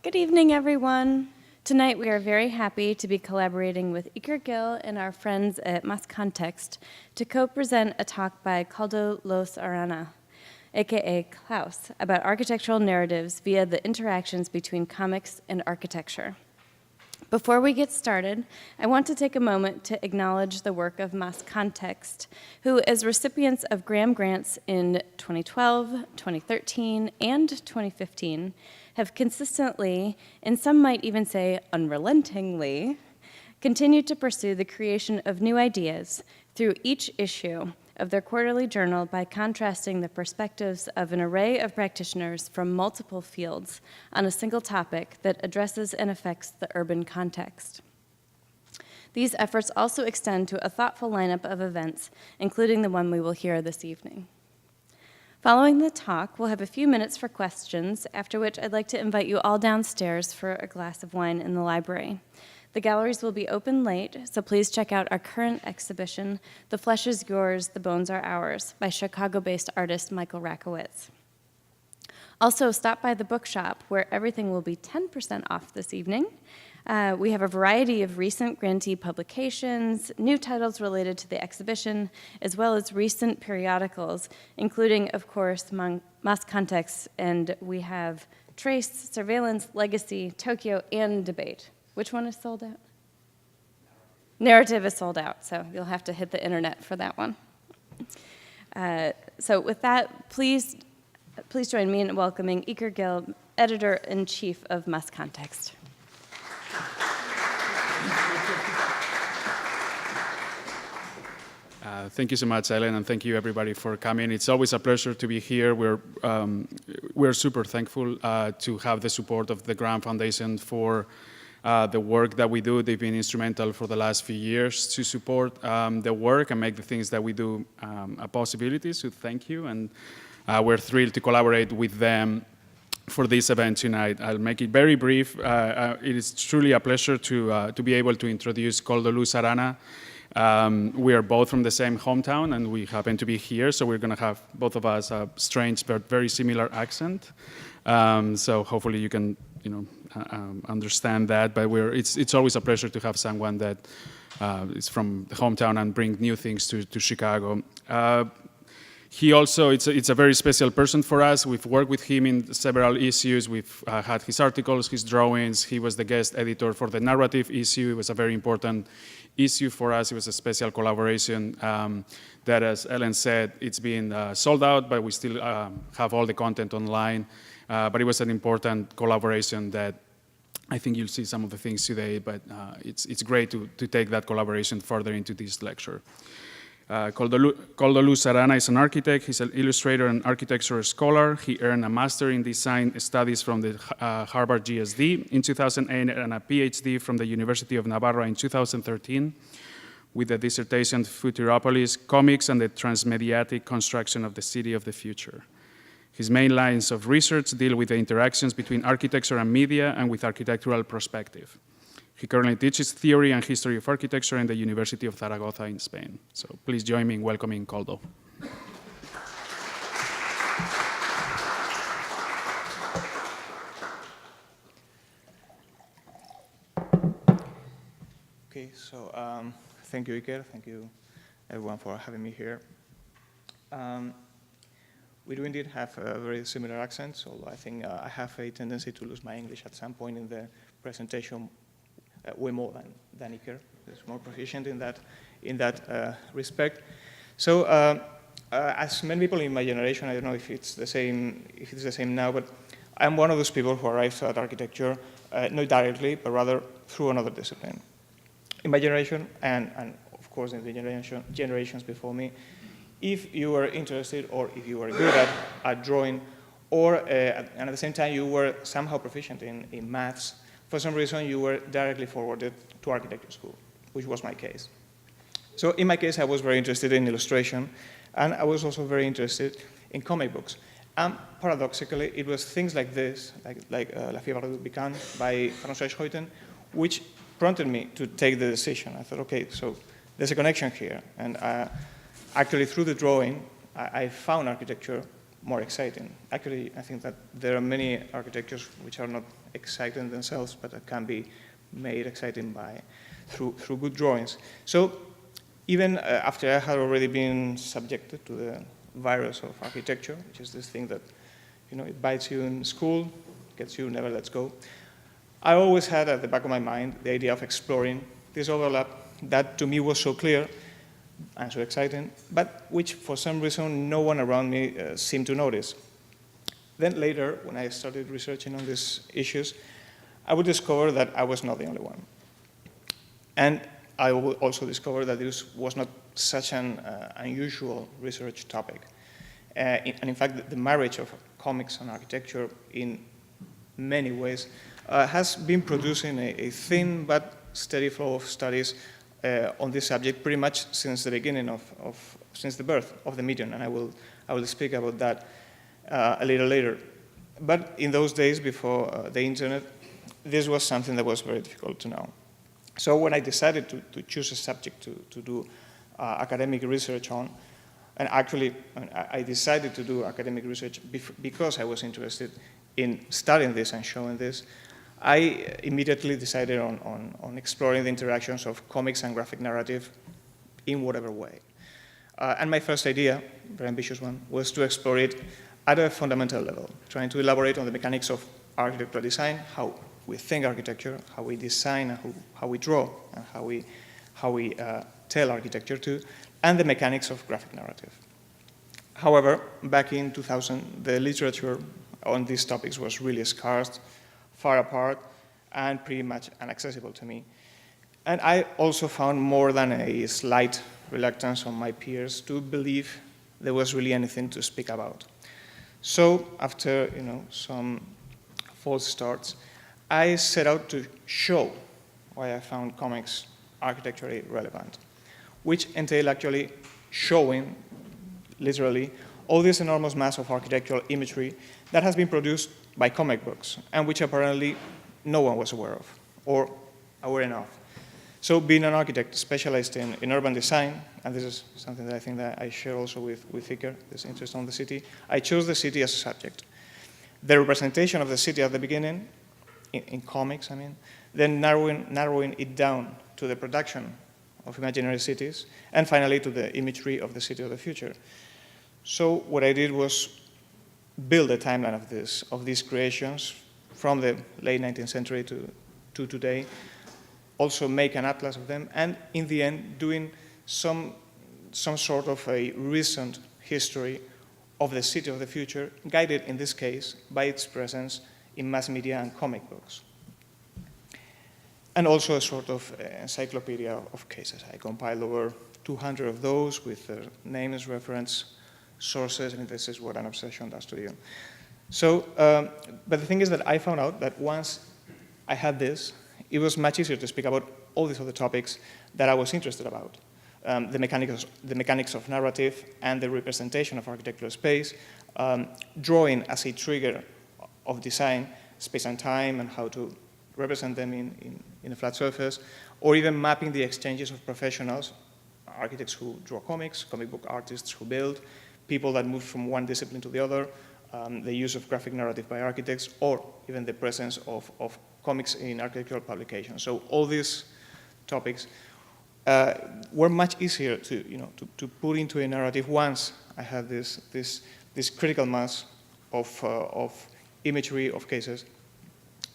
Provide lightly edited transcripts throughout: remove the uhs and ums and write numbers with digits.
Good evening, everyone. Tonight, we are very happy to be collaborating with Iker Gil and our friends at Mas Context to co-present a talk by Koldo Lus Arana, aka Klaus, about architectural narratives via the interactions between comics and architecture. Before we get started, I want to take a moment to acknowledge the work of Mas Context, who, as recipients of Graham Grants in 2012, 2013, and 2015, have consistently, and some might even say unrelentingly, continued to pursue the creation of new ideas through each issue of their quarterly journal by contrasting the perspectives of an array of practitioners from multiple fields on a single topic that addresses and affects the urban context. These efforts also extend to a thoughtful lineup of events, including the one we will hear this evening. Following the talk, we'll have a few minutes for questions, after which I'd like to invite you all downstairs for a glass of wine in the library. The galleries will be open late, so please check out our current exhibition, The Flesh is Yours, The Bones Are Ours, by Chicago-based artist Michael Rakowitz. Also, stop by the bookshop, where everything will be 10% off this evening. We have a variety of recent grantee publications, new titles related to the exhibition, as well as recent periodicals, including, of course, Mas Context, and we have Trace, Surveillance, Legacy, Tokyo, and Debate. Which one is sold out? Narrative is sold out, so you'll have to hit the internet for that one. So with that, please join me in welcoming Iker Gil, Editor-in-Chief of Mas Context. Thank you so much, Ellen, and thank you everybody for coming. It's always a pleasure to be here. We're super thankful to have the support of the Graham Foundation for the work that we do. They've been instrumental for the last few years to support the work and make the things that we do a possibility, so thank you. And we're thrilled to collaborate with them for this event tonight. I'll make it very brief. It is truly a pleasure to be able to introduce Koldo Lus Arana. We are both from the same hometown, and we happen to be here, so we're going to have, both of us, a strange but very similar accent. So hopefully you can, understand that. But it's always a pleasure to have someone that is from the hometown and bring new things to Chicago. He also, it's a very special person for us. We've worked with him in several issues. We've had his articles, his drawings. He was the guest editor for the narrative issue. It was a very important issue for us. It was a special collaboration that, as Ellen said, it's been sold out, but we still have all the content online. But it was an important collaboration that I think you'll see some of the things today, but it's great to take that collaboration further into this lecture. Koldo Lus Arana is an architect. He's an illustrator and architecture scholar. He earned a master in design studies from the Harvard GSD in 2008 and a PhD from the University of Navarra in 2013 with the dissertation Futuropolis, Comics and the Transmediatic Construction of the City of the Future. His main lines of research deal with the interactions between architecture and media and with architectural perspective. He currently teaches theory and history of architecture in the University of Zaragoza in Spain. So please join me in welcoming Koldo. Okay, so thank you, Iker. Thank you, everyone, for having me here. We do indeed have very similar accents, although I think I have a tendency to lose my English at some point in the presentation. Way more than Iker. He's more proficient in that respect. So, as many people in my generation, I don't know if it's the same now, but I'm one of those people who arrived at architecture not directly, but rather through another discipline. In my generation, and of course in the generations before me, if you were interested or if you were good at drawing, or and at the same time you were somehow proficient in maths, for some reason, you were directly forwarded to architecture school, which was my case. So in my case, I was very interested in illustration, and I was also very interested in comic books. And paradoxically, it was things like this, like La Fièvre du Piquant by François Schuiten, which prompted me to take the decision. I thought, okay, so there's a connection here. And actually, through the drawing, I found architecture more exciting. Actually, I think that there are many architectures which are not exciting themselves, but that can be made exciting through good drawings. So even after I had already been subjected to the virus of architecture, which is this thing that, it bites you in school, gets you, never lets go, I always had at the back of my mind the idea of exploring this overlap that to me was so clear and so exciting, but which for some reason no one around me seemed to notice. Then later, when I started researching on these issues, I would discover that I was not the only one. And I would also discover that this was not such an unusual research topic. And in fact, the marriage of comics and architecture in many ways has been producing a thin but steady flow of studies on this subject pretty much since the beginning since the birth of the medium, and I will speak about that a little later. But in those days before the internet, this was something that was very difficult to know. So when I decided to choose a subject to do academic research on, and actually I decided to do academic research because I was interested in studying this and showing this, I immediately decided on exploring the interactions of comics and graphic narrative in whatever way. And my first idea, very ambitious one, was to explore it at a fundamental level, trying to elaborate on the mechanics of architectural design, how we think architecture, how we design, and how we draw, and how we tell architecture too, and the mechanics of graphic narrative. However, back in 2000, the literature on these topics was really scarce, far apart, and pretty much inaccessible to me. And I also found more than a slight reluctance on my peers to believe there was really anything to speak about. So after some false starts, I set out to show why I found comics architecturally relevant, which entailed actually showing, literally, all this enormous mass of architectural imagery that has been produced by comic books, and which apparently no one was aware of, or aware enough. So being an architect specialized in urban design, and this is something that I think that I share also with Iker, this interest on the city, I chose the city as a subject. The representation of the city at the beginning, in comics, then narrowing it down to the production of imaginary cities, and finally to the imagery of the city of the future. So what I did was build a timeline of these creations from the late 19th century to today, also make an atlas of them, and in the end doing some sort of a recent history of the city of the future, guided in this case by its presence in mass media and comic books. And also a sort of encyclopedia of cases. I compiled over 200 of those with their names, reference, sources, and this is what an obsession does to you. So, but the thing is that I found out that once I had this, it was much easier to speak about all these other topics that I was interested about. The mechanics of narrative and the representation of architectural space, drawing as a trigger of design, space and time, and how to represent them in a flat surface, or even mapping the exchanges of professionals, architects who draw comics, comic book artists who build, people that move from one discipline to the other, the use of graphic narrative by architects, or even the presence of comics in architectural publications. So all these topics were much easier to put into a narrative once I had this critical mass of imagery of cases.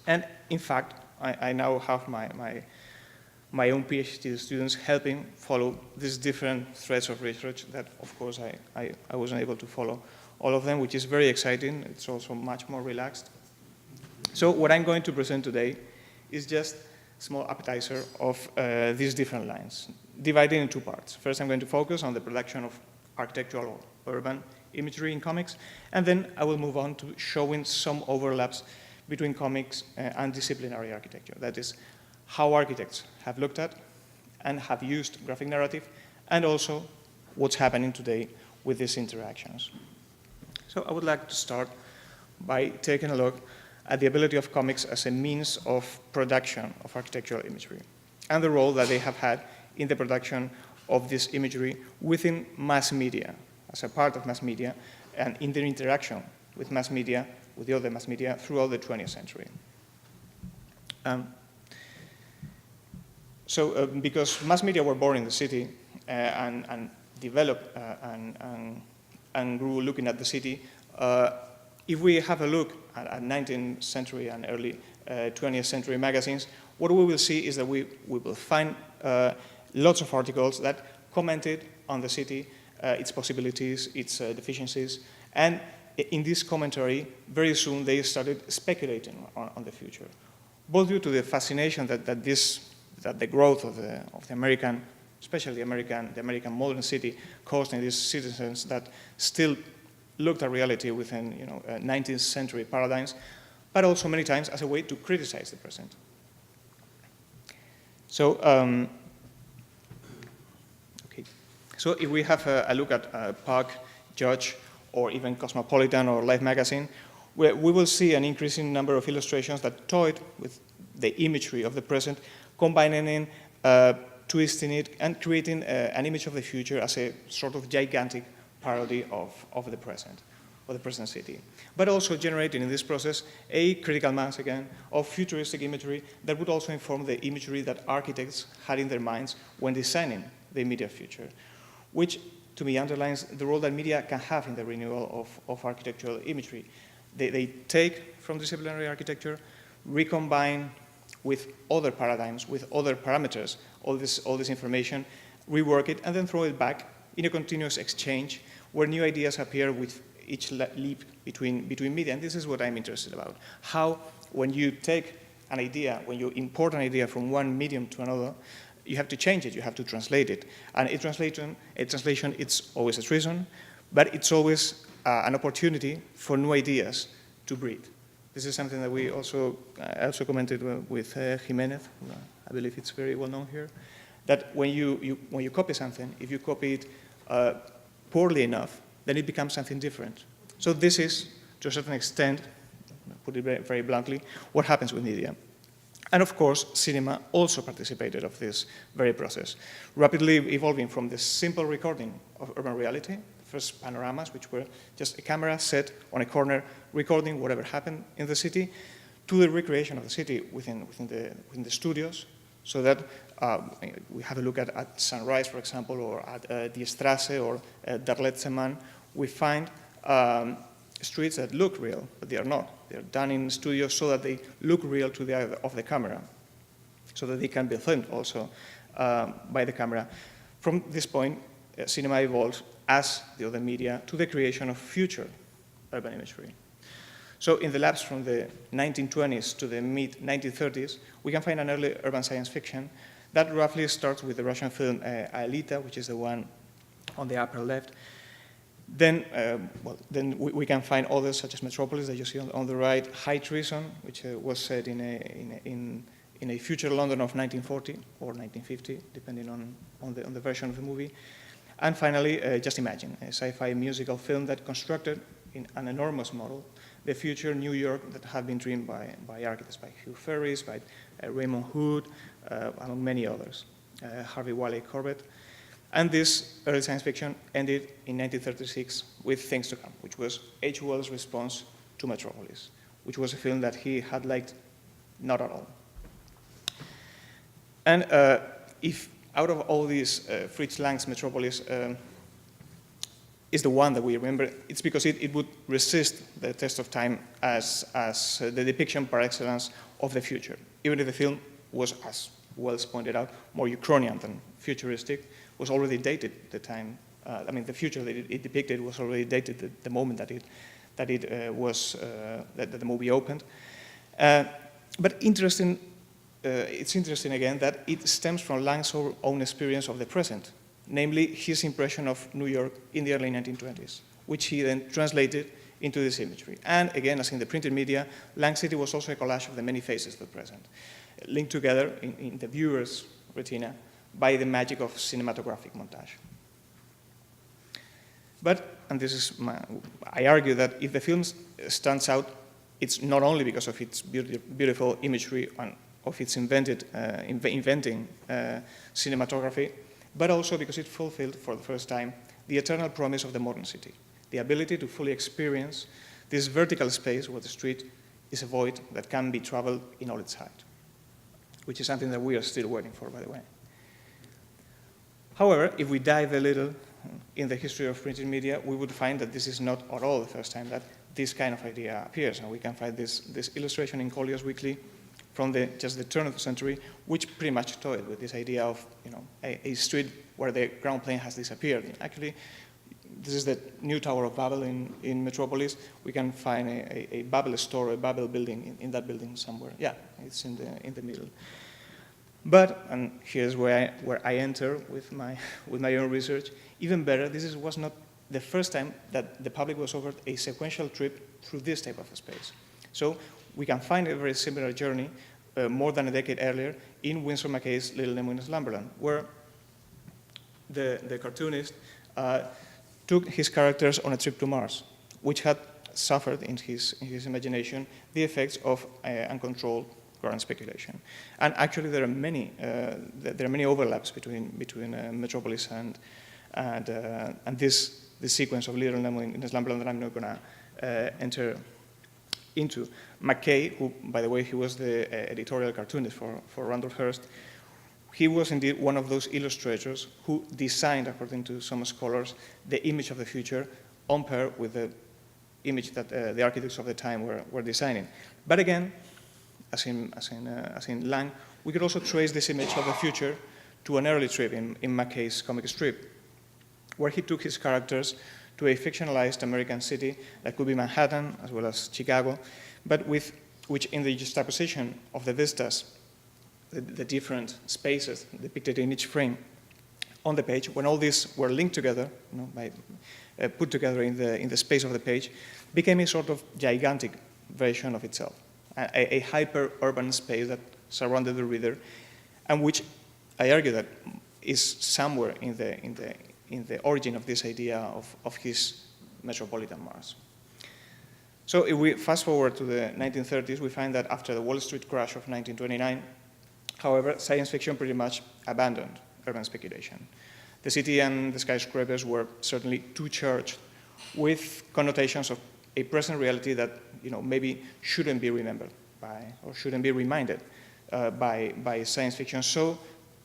And in fact, I now have my own PhD students helping follow these different threads of research that, of course, I wasn't able to follow all of them, which is very exciting. It's also much more relaxed. So what I'm going to present today is just a small appetizer of these different lines, divided in two parts. First, I'm going to focus on the production of architectural or urban imagery in comics, and then I will move on to showing some overlaps between comics and disciplinary architecture. That is, how architects have looked at and have used graphic narrative, and also what's happening today with these interactions. So I would like to start by taking a look at the ability of comics as a means of production of architectural imagery, and the role that they have had in the production of this imagery within mass media, as a part of mass media, and in their interaction with mass media, with the other mass media, throughout the 20th century. Because mass media were born in the city and developed and grew looking at the city, if we have a look at 19th century and early 20th century magazines, what we will see is that we will find lots of articles that commented on the city, its possibilities, its deficiencies, and in this commentary, very soon they started speculating on the future, both due to the fascination that the growth of the American, especially the American modern city, caused in these citizens that still looked at reality within 19th century paradigms, but also many times as a way to criticize the present. So, so if we have a look at Park, Judge, or even Cosmopolitan or Life magazine, we will see an increasing number of illustrations that toyed with the imagery of the present, combining in, twisting it, and creating an image of the future as a sort of gigantic parody of the present, of the present city. But also generating in this process a critical mass, again, of futuristic imagery that would also inform the imagery that architects had in their minds when designing the immediate future, which to me underlines the role that media can have in the renewal of architectural imagery. They take from disciplinary architecture, recombine with other paradigms, with other parameters, all this information, rework it, and then throw it back in a continuous exchange where new ideas appear with each leap between media. And this is what I'm interested about. How, when you take an idea, when you import an idea from one medium to another, you have to change it, you have to translate it. And a translation, it's always a treason, but it's always an opportunity for new ideas to breathe. This is something that we also, I also commented with Jimenez, I believe it's very well known here, that when you copy something, if you copy it poorly enough, then it becomes something different. So this is, to a certain extent, put it very bluntly, what happens with media. And of course, cinema also participated of this very process, rapidly evolving from the simple recording of urban reality, first panoramas, which were just a camera set on a corner recording whatever happened in the city, to the recreation of the city within the studios, so that we have a look at Sunrise, for example, or at Die Strasse or Der Letzte Mann, we find streets that look real, but they are not. They're done in studios so that they look real to the eye of the camera, so that they can be filmed also by the camera. From this point, cinema evolves as the other media to the creation of future urban imagery. So in the lapse from the 1920s to the mid-1930s, we can find an early urban science fiction that roughly starts with the Russian film Aelita, which is the one on the upper left. Then, then we can find others such as Metropolis that you see on the right, High Treason, which was set in a future London of 1940 or 1950, depending on the version of the movie. And finally, Just Imagine, a sci-fi musical film that constructed in an enormous model the future New York that had been dreamed by architects, by Hugh Ferris, by Raymond Hood, among many others, Harvey Wiley Corbett. And this early science fiction ended in 1936 with Things to Come, which was H. Wells' response to Metropolis, which was a film that he had liked not at all. And if out of all these, Fritz Lang's Metropolis is the one that we remember, it's because it would resist the test of time as the depiction par excellence of the future. Even if the film was, as Wells pointed out, more Uchronian than futuristic, was already dated the time. I mean, the future that it depicted was already dated the moment that the movie opened. But interesting, it's interesting again that it stems from Lang's own experience of the present, namely his impression of New York in the early 1920s, which he then translated into this imagery. And again, as in the printed media, Lang City was also a collage of the many faces of the present, linked together in the viewer's retina by the magic of cinematographic montage. But, and this is I argue that if the film stands out, it's not only because of its beautiful imagery and of its inventing cinematography, but also because it fulfilled for the first time the eternal promise of the modern city, the ability to fully experience this vertical space where the street is a void that can be traveled in all its height, which is something that we are still waiting for, by the way. However, if we dive a little in the history of printed media, we would find that this is not at all the first time that this kind of idea appears. And we can find this illustration in Collier's Weekly from just the turn of the century, which pretty much toyed with this idea of a street where the ground plane has disappeared. And actually, this is the new Tower of Babel in Metropolis. We can find a Babel store, a Babel building in that building somewhere. Yeah, it's in the middle. But, and here's where I enter with my own research, even better, this was not the first time that the public was offered a sequential trip through this type of a space. So we can find a very similar journey more than a decade earlier in Winsor McCay's Little Nemo in Slumberland, where the cartoonist took his characters on a trip to Mars, which had suffered in his imagination the effects of uncontrolled ground speculation. And actually, there are many overlaps between Metropolis and this sequence of Little Nemo in Slumberland that I'm not going to enter into. McCay, who, by the way, he was the editorial cartoonist for Randolph Hearst, he was indeed one of those illustrators who designed, according to some scholars, the image of the future on par with the image that the architects of the time were designing. But again, as in Lang, we could also trace this image of the future to an early trip in McCay's comic strip, where he took his characters to a fictionalized American city that could be Manhattan as well as Chicago, but which in the juxtaposition of the vistas, the different spaces depicted in each frame on the page, when all these were linked together, put together in the space of the page, became a sort of gigantic version of itself, a hyper-urban space that surrounded the reader, and which I argue that is somewhere in the origin of this idea of his metropolitan Mars. So if we fast forward to the 1930s, we find that after the Wall Street crash of 1929, however, science fiction pretty much abandoned urban speculation. The city and the skyscrapers were certainly too charged with connotations of a present reality that maybe shouldn't be remembered by, or shouldn't be reminded by science fiction. So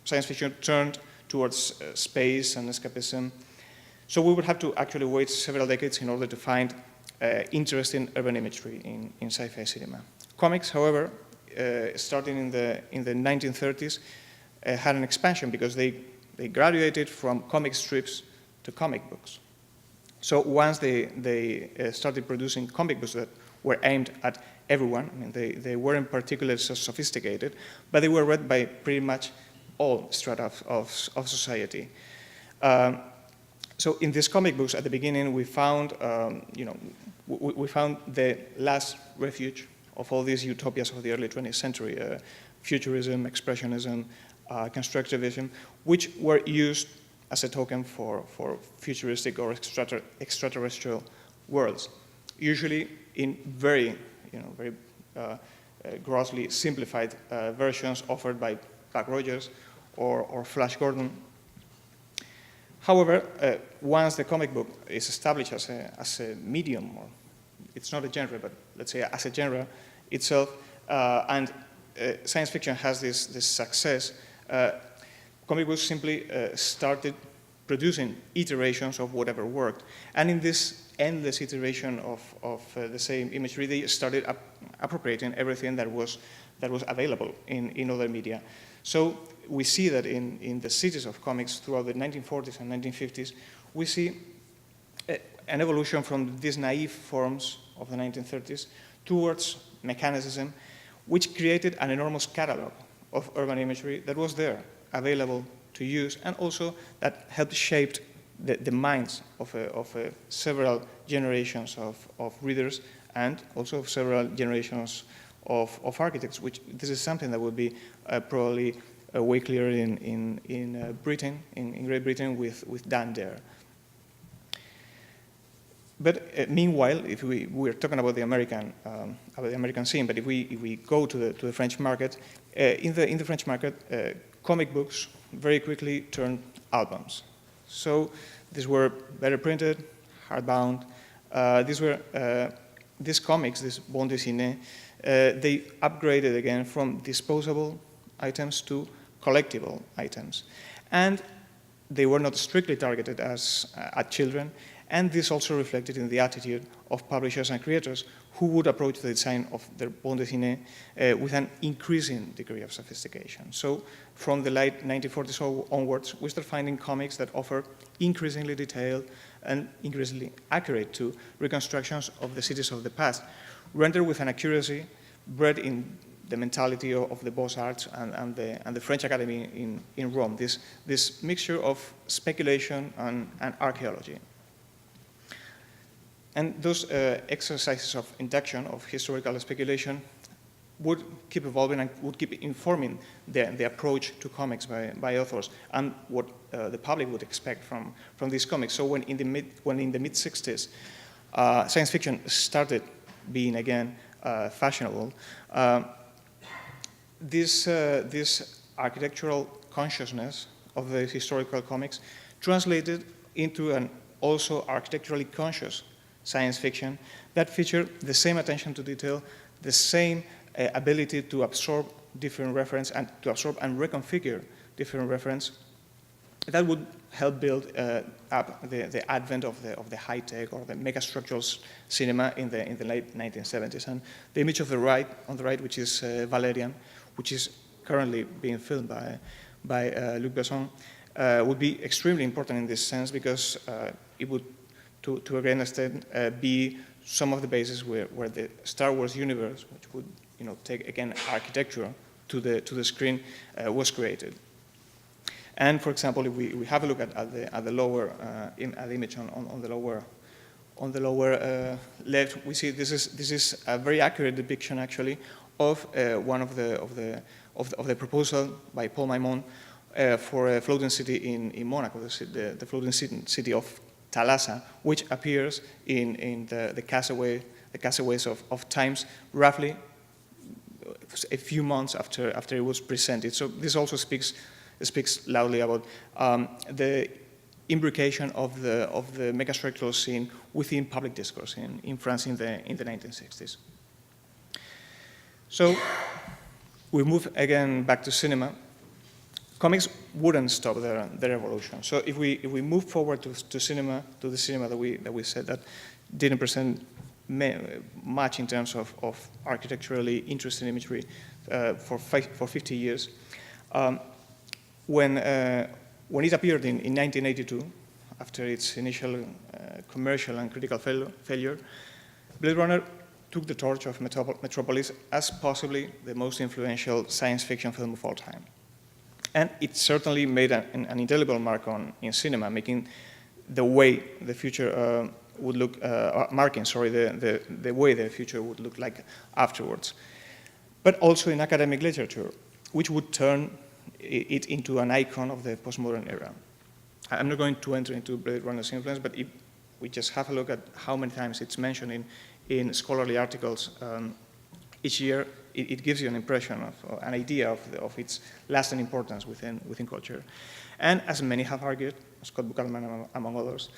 science fiction turned towards space and escapism. So we would have to actually wait several decades in order to find interesting urban imagery in sci-fi cinema. Comics, however, starting in the 1930s, had an expansion because they graduated from comic strips to comic books. So once they started producing comic books that were aimed at everyone, I mean, they weren't particularly so sophisticated, but they were read by pretty much all strata of society. So in these comic books, at the beginning, we found, we found the last refuge of all these utopias of the early 20th century, futurism, expressionism, constructivism, which were used as a token for futuristic or extraterrestrial worlds, usually in very grossly simplified versions offered by Buck Rogers or Flash Gordon. However, once the comic book is established as a medium, or it's not a genre, but let's say as a genre itself, and science fiction has this success, comic books simply started producing iterations of whatever worked. And in this endless iteration of the same imagery, they started appropriating everything that was available in other media. So we see that in the cities of comics throughout the 1940s and 1950s, we see an evolution from these naive forms of the 1930s towards mechanicism, which created an enormous catalog of urban imagery that was there, available to use, and also that helped shape the minds of several generations of readers and also of several generations of architects, which this is something that would be probably way clearer in Britain, in Great Britain, with Dan Dare. But meanwhile, if we're talking about the American scene, but if we go to the French market, in the French market, comic books very quickly turned albums. So these were better printed, hardbound, These comics, this bande dessinée, they upgraded again from disposable items to collectible items. And they were not strictly targeted at children, and this also reflected in the attitude of publishers and creators who would approach the design of their bande dessinée with an increasing degree of sophistication. So from the late 1940s onwards, we start finding comics that offer increasingly detailed and increasingly accurate too reconstructions of the cities of the past, rendered with an accuracy bred in the mentality of the Beaux-Arts and the French Academy in Rome, this mixture of speculation and archaeology. And those exercises of induction, of historical speculation, would keep evolving and would keep informing the approach to comics by authors and what the public would expect from these comics. So when in the mid-60s, science fiction started being again fashionable, this architectural consciousness of the historical comics translated into an also architecturally conscious science fiction that featured the same attention to detail, the same ability to absorb different reference and to absorb and reconfigure different reference that would help build up the advent of the high-tech or the megastructural cinema in the late 1970s. And the image of on the right, which is Valerian, which is currently being filmed by Luc Besson, would be extremely important in this sense because it would, to a great extent, be some of the bases where the Star Wars universe, which would take again architecture to the screen, was created. And for example, if we have a look at the lower at the image on the lower left, we see this is a very accurate depiction actually of one of the proposal by Paul Maimon for a floating city in Monaco, the floating city of Thalassa, which appears in the castaways of Times, roughly a few months after it was presented. So this also speaks loudly about the imbrication of the megastructural scene within public discourse in France in the 1960s. So we move again back to cinema. Comics wouldn't stop their evolution. So if we move forward to the cinema that we said that didn't present much in terms of architecturally interesting imagery for 50 years, when it appeared in 1982, after its initial commercial and critical failure, Blade Runner took the torch of Metropolis as possibly the most influential science fiction film of all time. And it certainly made an indelible mark in cinema, making the way the future would look, the way the future would look like afterwards. But also in academic literature, which would turn it into an icon of the postmodern era. I'm not going to enter into Blade Runner's influence, but if we just have a look at how many times it's mentioned in scholarly articles each year, it gives you an impression of an idea of its lasting importance within culture. And as many have argued, Scott Buchalman among others,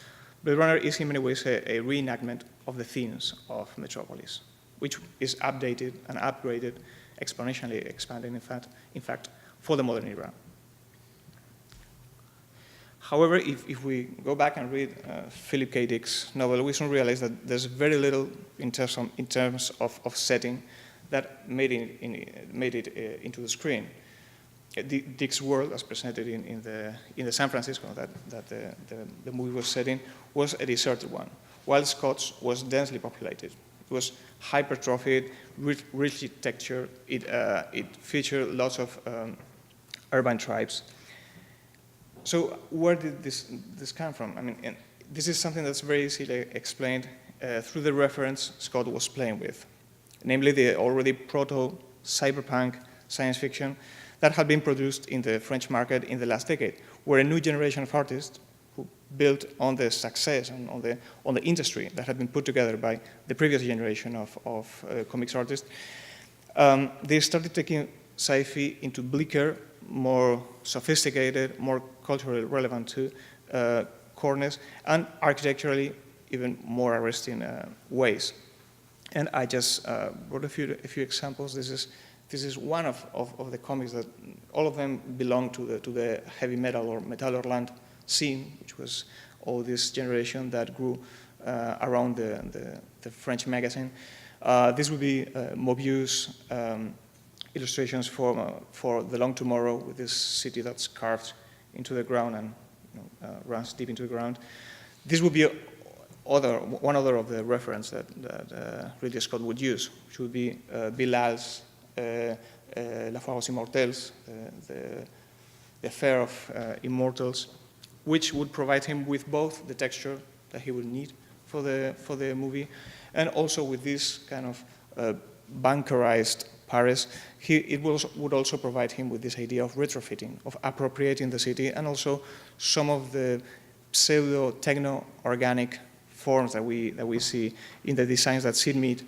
Blade Runner is in many ways a reenactment of the themes of Metropolis, which is updated and upgraded, exponentially expanding, in fact, for the modern era. However, if we go back and read Philip K. Dick's novel, we soon realize that there's very little in terms of setting that made it into the screen. Dick's world, as presented in the San Francisco that the movie was set in, was a deserted one, while Scott's was densely populated. It was hypertrophied, richly textured. It featured lots of urban tribes. So where did this come from? I mean, this is something that's very easily explained through the reference Scott was playing with, namely the already proto-cyberpunk science fiction that had been produced in the French market in the last decade, where a new generation of artists who built on the success and on the industry that had been put together by the previous generation of comics artists, they started taking sci-fi into bleaker, more sophisticated, more culturally relevant to corners, and architecturally even more arresting ways. And I just brought a few examples. This is one of the comics that all of them belong to the heavy metal or Metallerland scene, which was all this generation that grew around the French magazine. This would be Mobius illustrations for The Long Tomorrow, with this city that's carved into the ground and runs deep into the ground. This would be one other of the reference that Ridley Scott would use, which would be Bilal's La Foire aux Immortels, the Affair of Immortals, which would provide him with both the texture that he would need for the movie, and also with this kind of bunkerized Paris. It would also provide him with this idea of retrofitting, of appropriating the city, and also some of the pseudo-techno-organic forms that we see in the designs that Sid Mead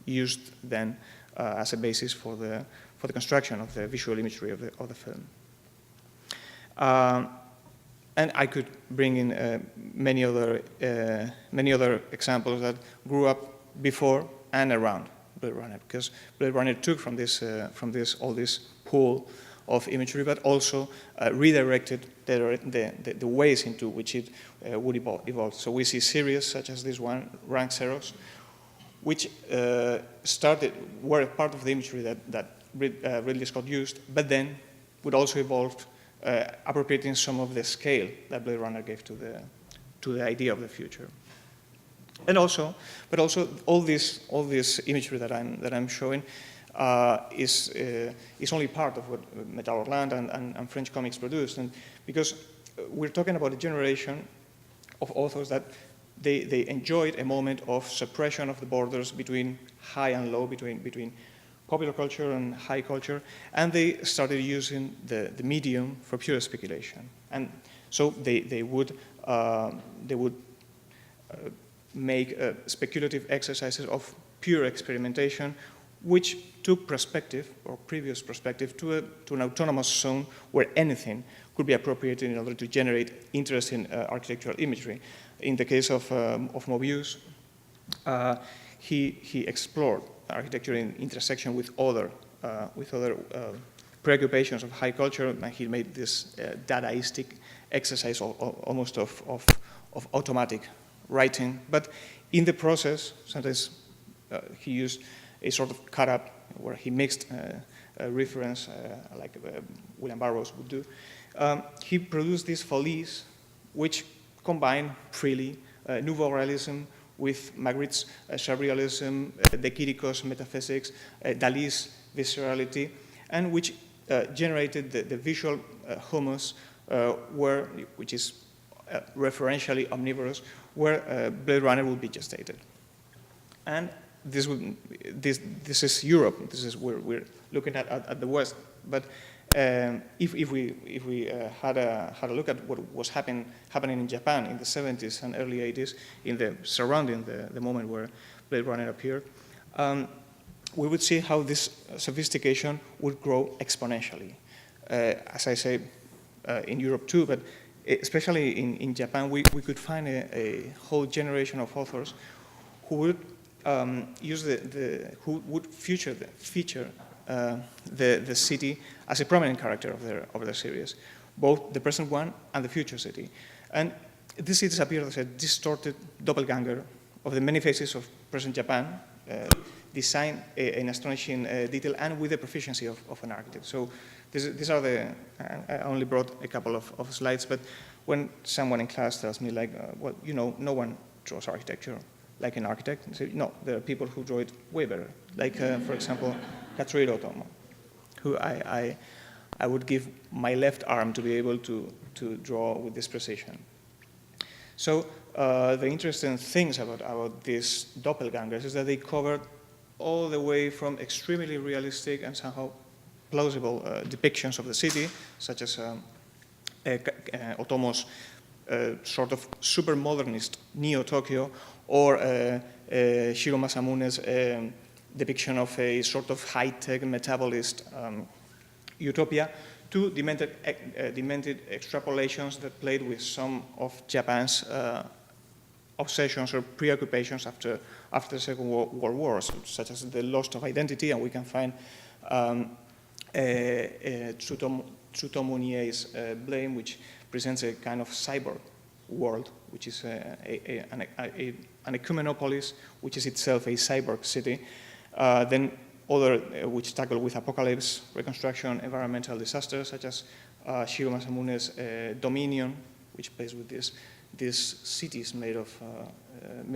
used then as a basis for the construction of the visual imagery of the film. And I could bring in many other examples that grew up before and around Blade Runner, because Blade Runner took from all this pool of imagery, but also redirected the ways into which it would evolve. So we see series such as this one, Rank Xerox, which were part of the imagery that Ridley Scott used, but then would also evolve, appropriating some of the scale that Blade Runner gave to the idea of the future. And also, all this imagery that I'm showing is only part of what Metallerland and French comics produced, and because we're talking about a generation of authors that they enjoyed a moment of suppression of the borders between high and low, between popular culture and high culture, and they started using the medium for pure speculation. And so they would make speculative exercises of pure experimentation, which took perspective, or previous perspective, to an autonomous zone where anything could be appropriated in order to generate interesting architectural imagery. In the case of Mobius, he explored architecture in intersection with other preoccupations of high culture, and he made this Dadaistic exercise almost of automatic writing. But in the process, sometimes he used a sort of cut-up where he mixed a reference like William Burroughs would do. He produced these folies which combine freely Nouveau Realism with Magritte's surrealism, the Kirikos metaphysics, Dali's viscerality, and which generated the visual humus, which is referentially omnivorous, where Blade Runner would be gestated. And this is Europe. This is where we're looking at the West. But if we had a look at what was happening in Japan in the 70s and early 80s, surrounding the moment where Blade Runner appeared, we would see how this sophistication would grow exponentially. As I say, in Europe too, but especially in Japan, we could find a whole generation of authors who would who would feature the city as a prominent character of their series, both the present one and the future city. And these cities appear as a distorted doppelganger of the many faces of present Japan, designed in astonishing detail and with the proficiency of an architect. So these are I only brought a couple of slides, but when someone in class tells me like, well, no one draws architecture like an architect, I say, no, there are people who draw it way better. Like, for example, Katsuhiro Otomo, who I would give my left arm to be able to draw with this precision. So the interesting things about these doppelgangers is that they covered all the way from extremely realistic and somehow plausible depictions of the city, such as Otomo's sort of super modernist Neo-Tokyo, or Shiro Masamune's depiction of a sort of high-tech metabolist Utopia, to demented extrapolations that played with some of Japan's obsessions or preoccupations after the Second World War, such as the loss of identity, and we can find Troutot Mounier's Blame, which presents a kind of cyber world, which is an ecumenopolis, which is itself a cyborg city. Then other which tackle with apocalypse, reconstruction, environmental disasters, such as Shiro Masamune's Dominion, which plays with these cities made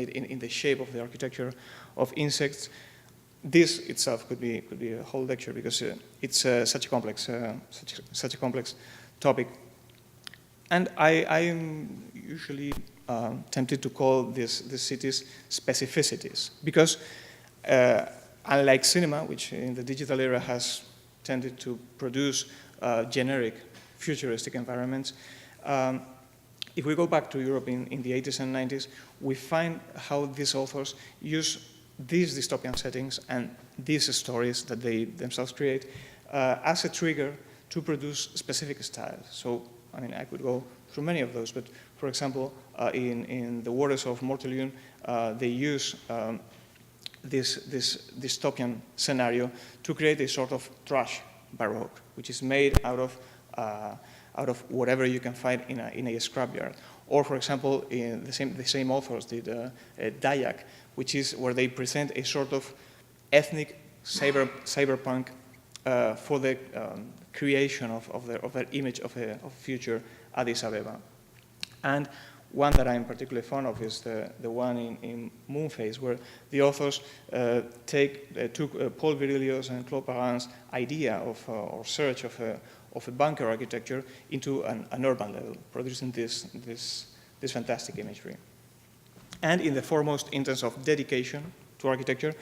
in the shape of the architecture of insects. This itself could be a whole lecture because it's such a complex topic. And I am usually tempted to call these cities specificities because unlike cinema, which in the digital era has tended to produce generic futuristic environments, if we go back to Europe in the 80s and 90s, we find how these authors use these dystopian settings and these stories that they themselves create as a trigger to produce specific styles. So, I mean, I could go through many of those, but for example, in The Waters of Mortelion, they use this dystopian scenario to create a sort of trash baroque, which is made out of whatever you can find in a scrapyard. Or, for example, in the same authors did Dayak, which is where they present a sort of ethnic cyberpunk for the creation of their image of future Addis Ababa. And one that I'm particularly fond of is the one in Moonface, where the authors took Paul Virilio's and Claude Perrin's idea of or search of a bunker architecture into an urban level, producing this fantastic imagery. And in the foremost instance of dedication to architecture,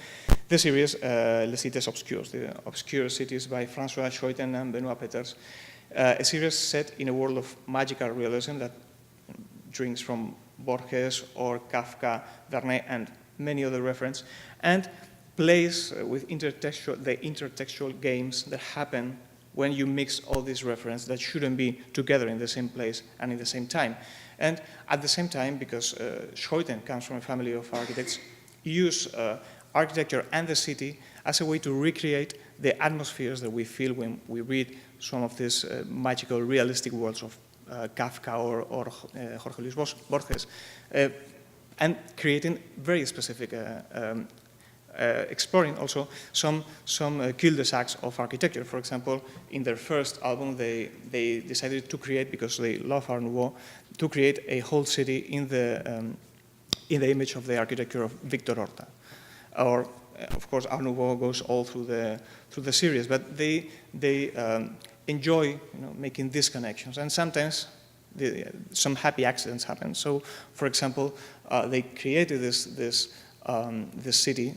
the series Les Cités Obscures, the Obscure Cities by François Schuiten and Benoit Peters, a series set in a world of magical realism that drinks from Borges or Kafka, Vernet, and many other references, and plays with the intertextual games that happen when you mix all these references that shouldn't be together in the same place and in the same time. And at the same time, because Schuiten comes from a family of architects, use architecture and the city as a way to recreate the atmospheres that we feel when we read some of these magical, realistic worlds of Kafka or Jorge Luis Borges, and creating very specific, exploring also some cul-de-sacs of architecture. For example, in their first album, they decided to create, because they love Art Nouveau, to create a whole city in the image of the architecture of Victor Horta. Or, of course, Art Nouveau goes all through the series, but they enjoy making these connections, and sometimes some happy accidents happen. So, for example, they created this city,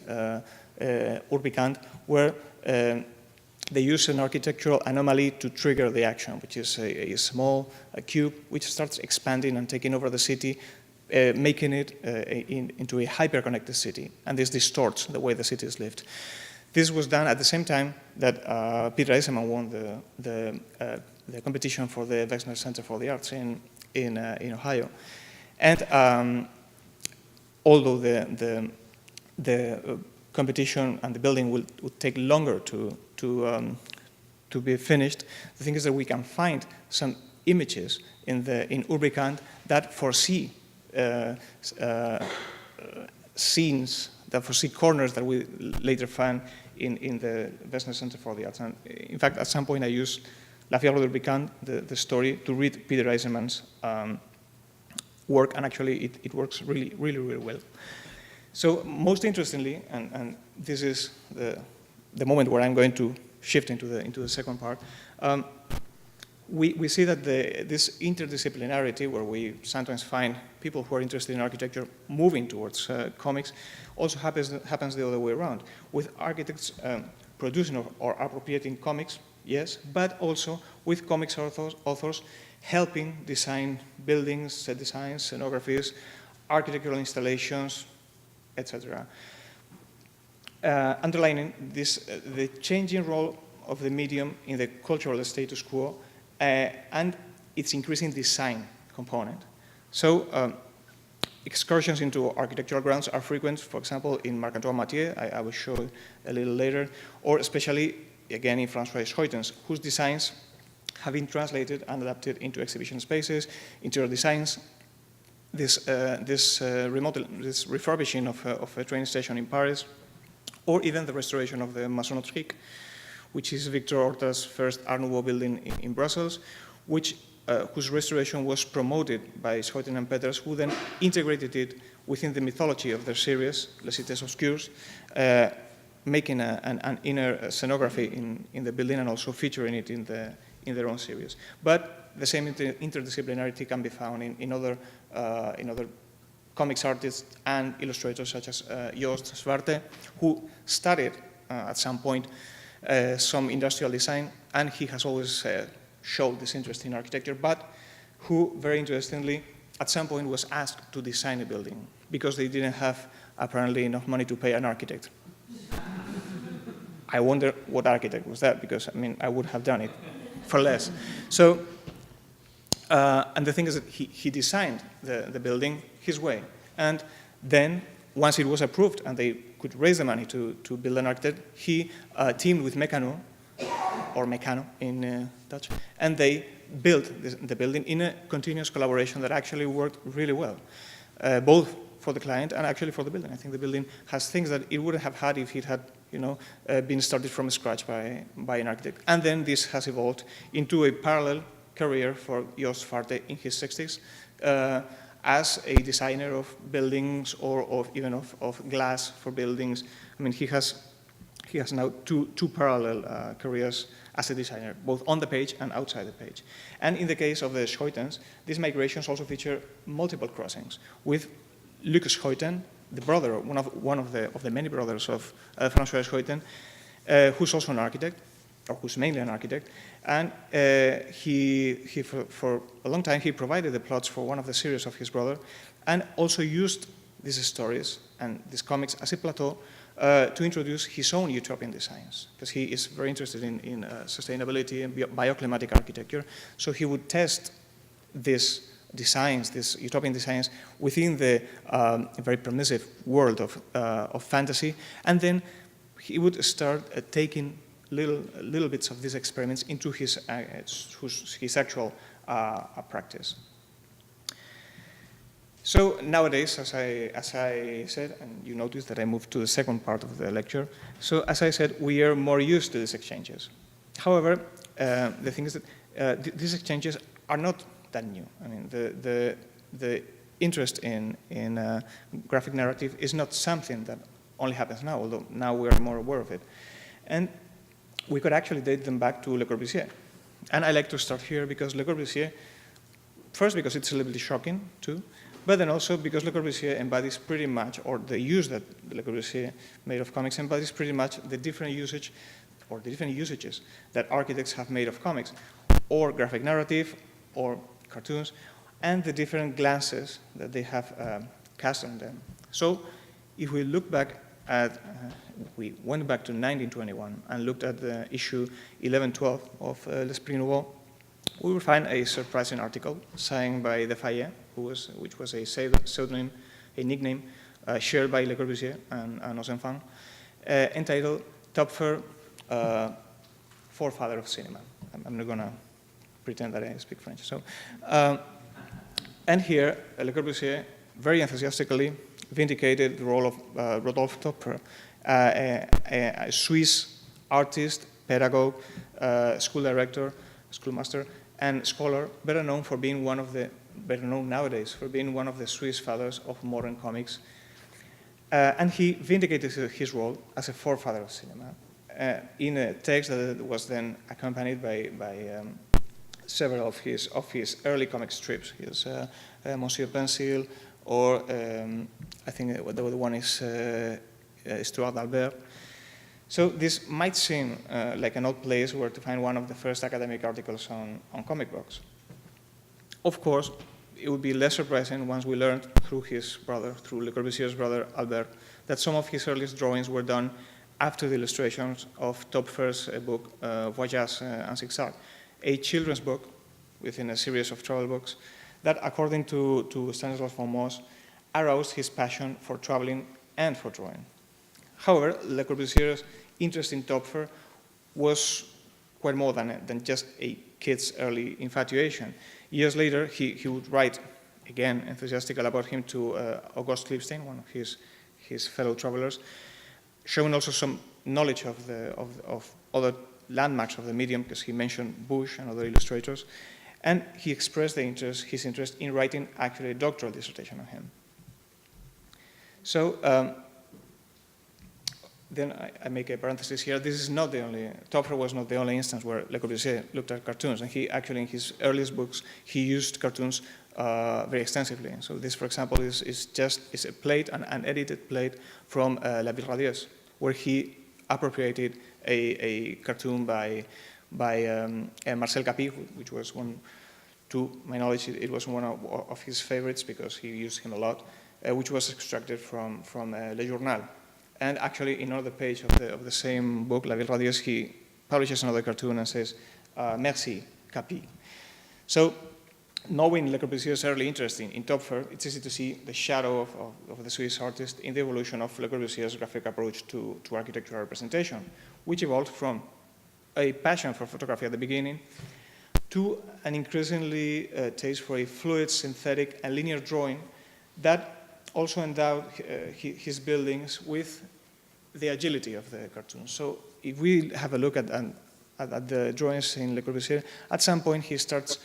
Urbicant, where they use an architectural anomaly to trigger the action, which is a small cube which starts expanding and taking over the city, making it into a hyper-connected city, and this distorts the way the city is lived. This was done at the same time that Peter Eisenman won the competition for the Wexner Center for the Arts in Ohio. And although the competition and the building would take longer to be finished, the thing is that we can find some images in Urbicant that foresee scenes, that foresee corners that we later find in the Wexner Center for the Arts. And in fact, at some point I used La Fièvre d'Urbicant, the story, to read Peter Eisenman's work, and actually it works really, really, really well. So most interestingly, and this is the moment where I'm going to shift into the second part, we see that this interdisciplinarity, where we sometimes find people who are interested in architecture moving towards comics, also happens the other way around, with architects producing or appropriating comics, yes, but also with comics authors helping design buildings, set designs, scenographies, architectural installations, etc. Underlining the changing role of the medium in the cultural status quo and its increasing design component. So Excursions into architectural grounds are frequent, for example, in Marc-Antoine Mathieu, I will show it a little later, or especially, again, in François Schuiten's, whose designs have been translated and adapted into exhibition spaces, interior designs. This refurbishing of a train station in Paris, or even the restoration of the Maçonnerie, which is Victor Horta's first Art Nouveau building in Brussels, whose restoration was promoted by Schuiten and Peters, who then integrated it within the mythology of their series, Les Cités Obscures, making an inner scenography in the building and also featuring it in their own series. But the same interdisciplinarity can be found in other comics artists and illustrators such as Joost Zwarte, who studied at some point some industrial design, and he has always showed this interest in architecture, but who, very interestingly, at some point was asked to design a building because they didn't have apparently enough money to pay an architect. I wonder what architect was that, because I mean, I would have done it for less. So, and the thing is that he designed the building his way. And then, once it was approved and they could raise the money to build an architect, he teamed with Mecano, or Mecano in Dutch, and they built the building in a continuous collaboration that actually worked really well, both for the client and actually for the building. I think the building has things that it wouldn't have had if it had, been started from scratch by an architect. And then this has evolved into a parallel career for Joost Zwarte in his 60s as a designer of buildings or even of glass for buildings. I mean, he has now two parallel careers as a designer, both on the page and outside the page. And in the case of the Schuitens, these migrations also feature multiple crossings with Luc Schuiten, the brother, one of the many brothers of François Schuiten, who's also an architect, or who's mainly an architect, and he for a long time he provided the plots for one of the series of his brother, and also used these stories and these comics as a plateau to introduce his own utopian designs, because he is very interested in sustainability and bioclimatic architecture. So he would test these designs, these utopian designs, within the very permissive world of fantasy, and then he would start taking little bits of these experiments into his actual practice. So nowadays, as I said, and you notice that I moved to the second part of the lecture, so as I said, we are more used to these exchanges. However, the thing is that these exchanges are not that new. I mean, the interest in graphic narrative is not something that only happens now, although now we are more aware of it. And we could actually date them back to Le Corbusier. And I like to start here because Le Corbusier, first because it's a little bit shocking too, but then also because Le Corbusier embodies pretty much, or the use that Le Corbusier made of comics embodies pretty much the different usage, or the different usages that architects have made of comics, or graphic narrative, or cartoons, and the different glances that they have cast on them. So if we look back at, we went back to 1921 and looked at the issue 1112 of L'Esprit Nouveau, we will find a surprising article signed by Defayet, which was a pseudonym, a nickname shared by Le Corbusier and nos enfants, entitled Topfer, Forefather of Cinema. I'm not going to pretend that I speak French. So, and here, Le Corbusier very enthusiastically vindicated the role of Rodolphe Topfer, a Swiss artist, pedagogue, school director, schoolmaster, and scholar, better known nowadays for being one of the Swiss fathers of modern comics. And he vindicated his role as a forefather of cinema in a text that was then accompanied by several of his early comic strips. His Monsieur Pencil, or I think the other one is Histoire d'Albert. So this might seem like an odd place where to find one of the first academic articles on comic books. Of course, it would be less surprising once we learned through his brother, through Le Corbusier's brother Albert, that some of his earliest drawings were done after the illustrations of Topfer's book, Voyage en Zigzag, a children's book within a series of travel books that, according to Stanislas von Moos, aroused his passion for traveling and for drawing. However, Le Corbusier's interest in Töpfer was quite more than just a kid's early infatuation. Years later, he would write, again, enthusiastically about him to August Lipstein, one of his fellow travelers, showing also some knowledge of other landmarks of the medium, because he mentioned Bush and other illustrators, and he expressed his interest in writing actually a doctoral dissertation on him. So then I make a parenthesis here. This is not the only, Töpfer was not the only instance where Le Corbusier looked at cartoons, and he actually, in his earliest books, he used cartoons very extensively. So this, for example, is a plate, an unedited plate from La Ville Radieuse, where he appropriated a cartoon by Marcel Capy, which was to my knowledge, it was one of his favorites because he used him a lot, which was extracted from Le Journal. And actually, in another page of the same book, La Ville Radieuse, he publishes another cartoon and says, "Merci, Capy." So, knowing Le Corbusier's early interest in Töpfer, it's easy to see the shadow of the Swiss artist in the evolution of Le Corbusier's graphic approach to architectural representation, which evolved from a passion for photography at the beginning to an increasingly taste for a fluid, synthetic, and linear drawing that also endowed his buildings with the agility of the cartoon. So if we have a look at the drawings in Le Corbusier, at some point he starts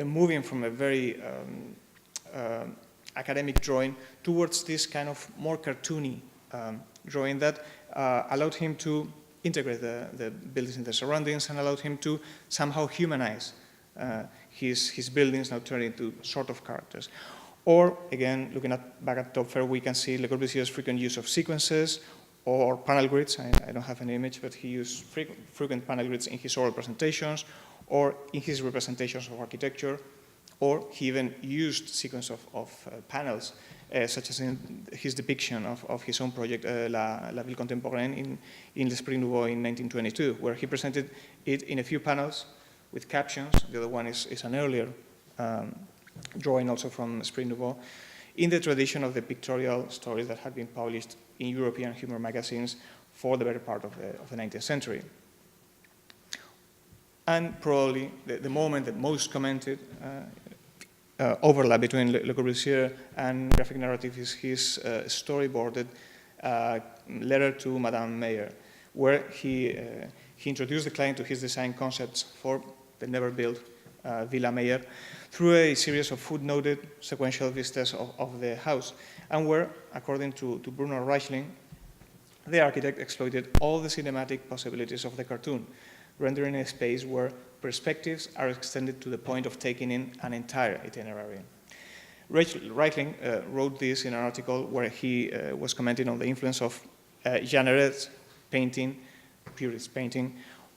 moving from a very academic drawing towards this kind of more cartoony drawing that allowed him to integrate the buildings in the surroundings and allowed him to somehow humanize his buildings, now turn into sort of characters. Or, again, looking back at Töpfer, we can see Le Corbusier's frequent use of sequences or panel grids. I don't have an image, but he used frequent panel grids in his oral presentations or in his representations of architecture, or he even used sequence of panels, such as in his depiction of his own project, La Ville Contemporaine, in L'Esprit Nouveau in 1922, where he presented it in a few panels with captions. The other one is an earlier drawing also from Esprit Nouveau, in the tradition of the pictorial stories that had been published in European humor magazines for the better part of the 19th century. And probably the moment that most commented overlap between Le Corbusier and graphic narrative is his storyboarded letter to Madame Meyer, where he introduced the client to his design concepts for the never-built Villa Meyer through a series of footnoted sequential vistas of the house, and where, according to Bruno Reichling, the architect exploited all the cinematic possibilities of the cartoon, rendering a space where perspectives are extended to the point of taking in an entire itinerary. Reichling wrote this in an article where he was commenting on the influence of Jeanneret's painting, Purist painting,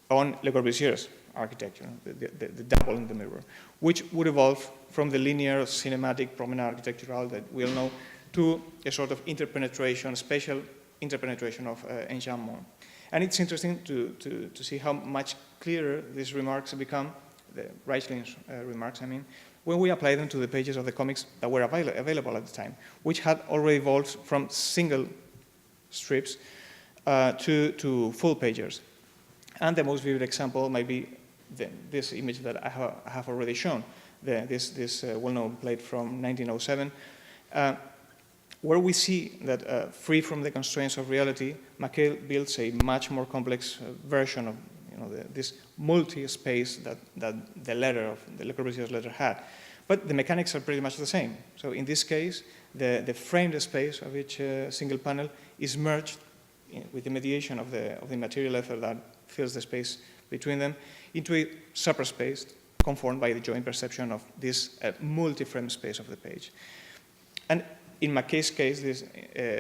on Le Corbusier's architecture, the double in the mirror, which would evolve from the linear cinematic promenade architectural that we all know to a sort of interpenetration, spatial interpenetration of enjambment. And it's interesting to see how much clearer these remarks become, the Reichling's remarks, I mean, when we apply them to the pages of the comics that were available at the time, which had already evolved from single strips to full pages. And the most vivid example might be this image that I have already shown, this well-known plate from 1907, where we see that free from the constraints of reality, Maquet builds a much more complex version of this multi-space that the letter of the Le Corbusier's letter had. But the mechanics are pretty much the same. So in this case, the framed space of each single panel is merged with the mediation of the material ether that fills the space between them into a superspace conformed by the joint perception of this multi-frame space of the page. And in Maquet's case, this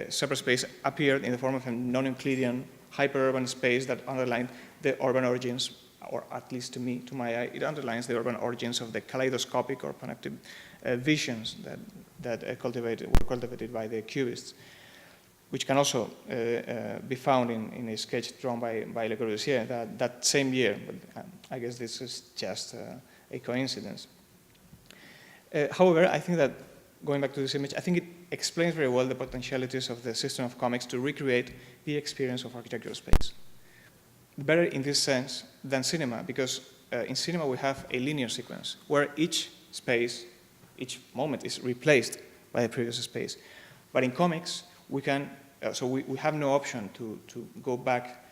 superspace appeared in the form of a non-Euclidean hyper-urban space that underlined the urban origins, or at least to me, to my eye, it underlines the urban origins of the kaleidoscopic or panoptic visions that were cultivated by the Cubists, which can also be found in a sketch drawn by Le Corbusier that same year, but I guess this is just a coincidence. However, I think that, going back to this image, I think it explains very well the potentialities of the system of comics to recreate the experience of architectural space. Better in this sense than cinema, because in cinema we have a linear sequence where each space, each moment is replaced by the previous space. But in comics, we can, we have no option to go back,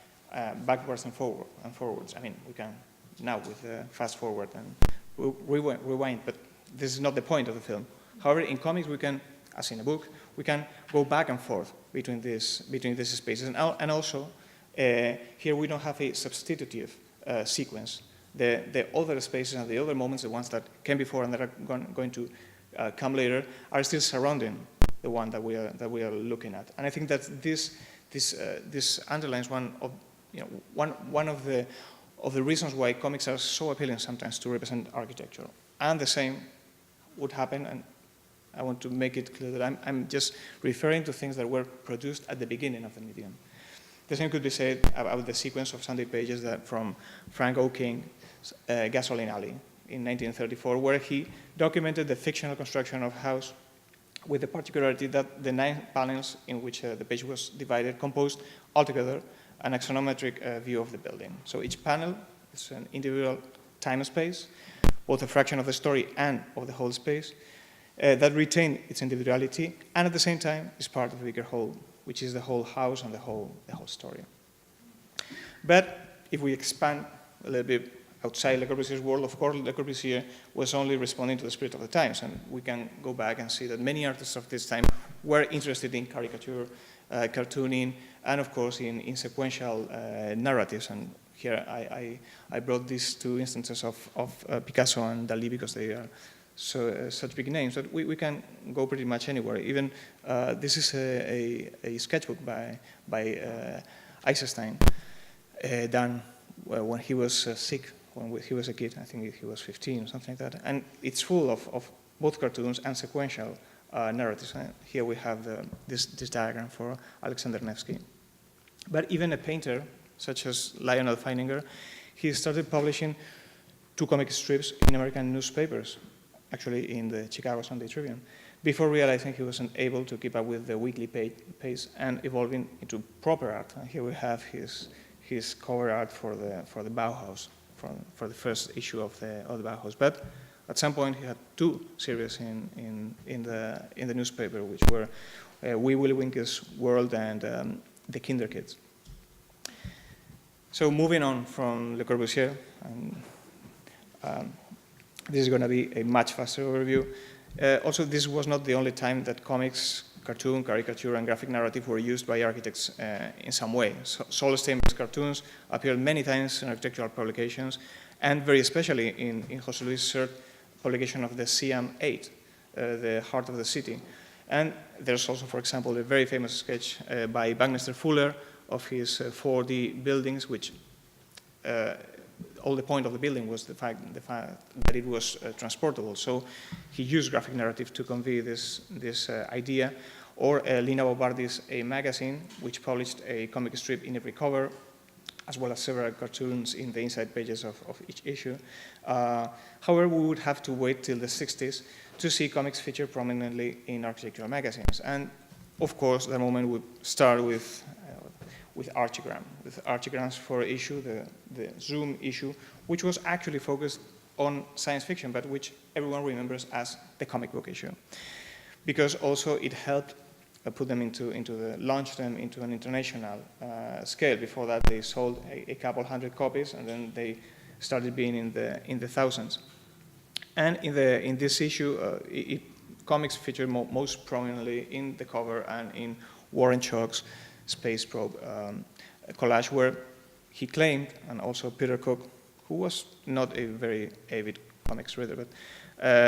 backwards and forwards. I mean, we can now with fast forward and rewind, but this is not the point of the film. However, in comics, we can, as in a book, we can go back and forth between these spaces. And also, here we don't have a substitutive sequence. The other spaces and the other moments, the ones that came before and that are going to come later, are still surrounding the one that we are looking at. And I think that this underlines one of the reasons why comics are so appealing sometimes to represent architecture. And the same would happen, and I want to make it clear that I'm just referring to things that were produced at the beginning of the medium. The same could be said about the sequence of Sunday pages that from Frank O. King's Gasoline Alley in 1934, where he documented the fictional construction of a house with the particularity that the 9 panels in which the page was divided composed altogether an axonometric view of the building. So each panel is an individual time and space, both a fraction of the story and of the whole space, that retain its individuality, and at the same time is part of the bigger whole, which is the whole house and the whole story. But if we expand a little bit outside Le Corbusier's world, of course, Le Corbusier was only responding to the spirit of the times, and we can go back and see that many artists of this time were interested in caricature, cartooning, and of course in sequential narratives. And here I brought these 2 instances of Picasso and Dalí because they are such big names, but we can go pretty much anywhere. Even this is a sketchbook by Eisenstein done when he was sick, when he was a kid. I think he was 15 or something like that. And it's full of both cartoons and sequential narratives. Here we have this diagram for Alexander Nevsky. But even a painter, such as Lionel Feininger, he started publishing 2 comic strips in American newspapers, actually in the Chicago Sunday Tribune, before realizing he wasn't able to keep up with the weekly pace and evolving into proper art. And here we have his cover art for the Bauhaus, for the first issue of the Bauhaus. But at some point, he had 2 series in the newspaper, which were Wee Willie Winke's World and The Kinder Kids. So moving on from Le Corbusier, this is going to be a much faster overview. Also, this was not the only time that comics, cartoon, caricature, and graphic narrative were used by architects in some way. Sol Steinbeck's cartoons appeared many times in architectural publications, and very especially in José Luis' third publication of the Siam 8, The Heart of the City. And there's also, for example, a very famous sketch by Buckminster Fuller of his 4D buildings, which all the point of the building was the fact that it was transportable. So he used graphic narrative to convey this idea. Or Lina Bobardi's A Magazine, which published a comic strip in every cover, as well as several cartoons in the inside pages of each issue. However, we would have to wait till the 60s to see comics featured prominently in architectural magazines. And of course, the moment would start with Archigrams for issue, the Zoom issue, which was actually focused on science fiction, but which everyone remembers as the comic book issue. Because also it helped launch them into an international scale. Before that, they sold a couple hundred copies, and then they started being in the thousands. And in this issue, comics featured most prominently in the cover and in Warren Chalk's Space Probe collage, where he claimed, and also Peter Cook, who was not a very avid comics reader, but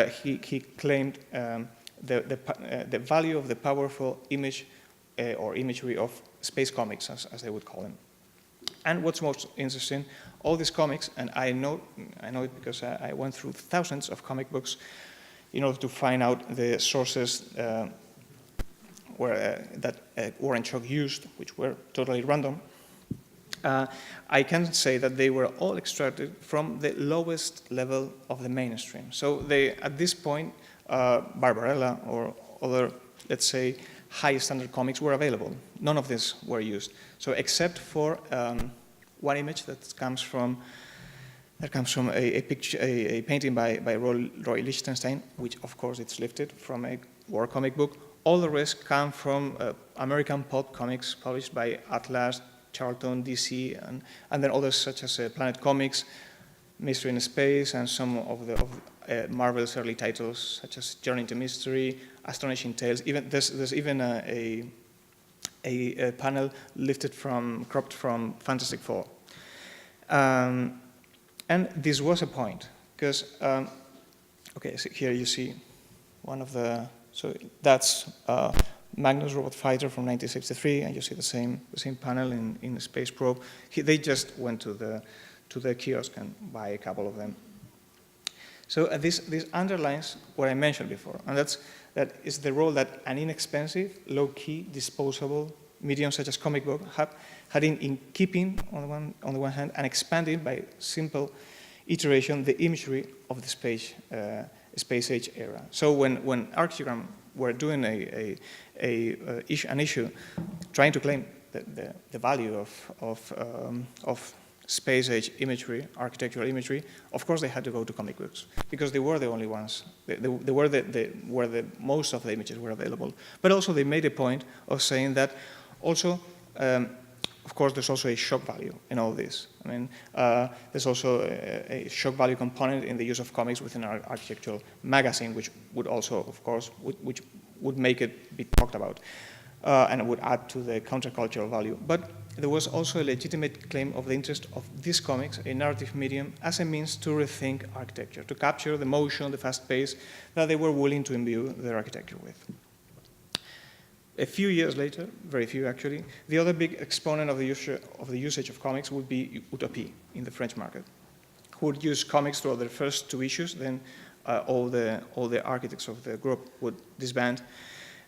he claimed the value of the powerful image or imagery of space comics, as they would call them. And what's most interesting, all these comics, and I know it because I went through thousands of comic books in order to find out the sources that Warren Chalk used, which were totally random. I can say that they were all extracted from the lowest level of the mainstream. So they, at this point, Barbarella or other let's say, high standard comics were available. None of these were used. So except for one image that comes from a picture, a painting by Roy Lichtenstein, which of course it's lifted from a war comic book. All the rest come from American pulp comics published by Atlas, Charlton, DC, and then others such as Planet Comics, Mystery in Space, and some of Marvel's early titles such as Journey into Mystery, Astonishing Tales. There's even a panel cropped from Fantastic Four. And this was a point, because, okay, so here you see one of the, so that's Magnus Robot Fighter from 1963, and you see the same panel in the Space Probe. They just went to the kiosk and buy a couple of them. So this underlines what I mentioned before, and that is the role that an inexpensive, low-key, disposable medium such as comic book had in keeping, on the one hand, and expanding by simple iteration the imagery of the space age era. So when Archigram were doing an issue trying to claim the value of space age imagery, architectural imagery, of course they had to go to comic books because they were the only ones. They were where the most of the images were available. But also they made a point of saying that also, of course, there's also a shock value in all this. I mean, there's also a shock value component in the use of comics within our architectural magazine, which would also, of course, which would make it be talked about, and it would add to the countercultural value. But there was also a legitimate claim of the interest of these comics, a narrative medium, as a means to rethink architecture, to capture the motion, the fast pace that they were willing to imbue their architecture with. A few years later, very few actually, the other big exponent of the usage of comics would be Utopia in the French market, who would use comics throughout their first two issues, then all the architects of the group would disband,